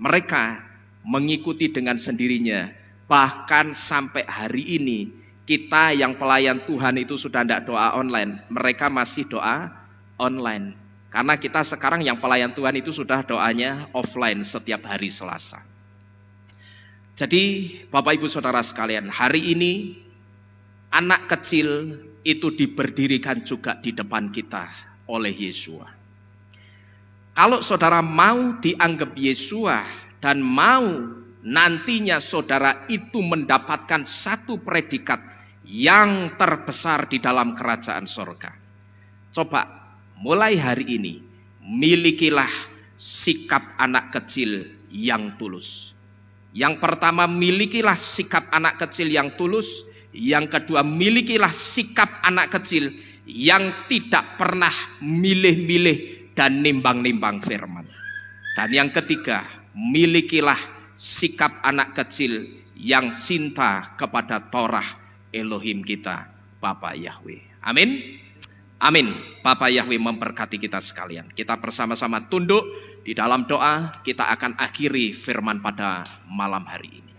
A: Mereka mengikuti dengan sendirinya, bahkan sampai hari ini kita yang pelayan Tuhan itu sudah tidak doa online, mereka masih doa online. Karena kita sekarang yang pelayan Tuhan itu sudah doanya offline setiap hari Selasa. Jadi Bapak Ibu Saudara sekalian, hari ini anak kecil itu diberdirikan juga di depan kita oleh Yesua. Kalau saudara mau dianggap Yesua dan mau nantinya saudara itu mendapatkan satu predikat yang terbesar di dalam kerajaan sorga, coba mulai hari ini milikilah sikap anak kecil yang tulus. Yang pertama, milikilah sikap anak kecil yang tulus. Yang kedua, milikilah sikap anak kecil yang tidak pernah milih-milih dan nimbang-nimbang firman. Dan yang ketiga, milikilah sikap anak kecil yang cinta kepada Torah Elohim kita, Bapa Yahweh. Amin. Amin. Bapa Yahweh memberkati kita sekalian. Kita bersama-sama tunduk di dalam doa, kita akan akhiri firman pada malam hari ini.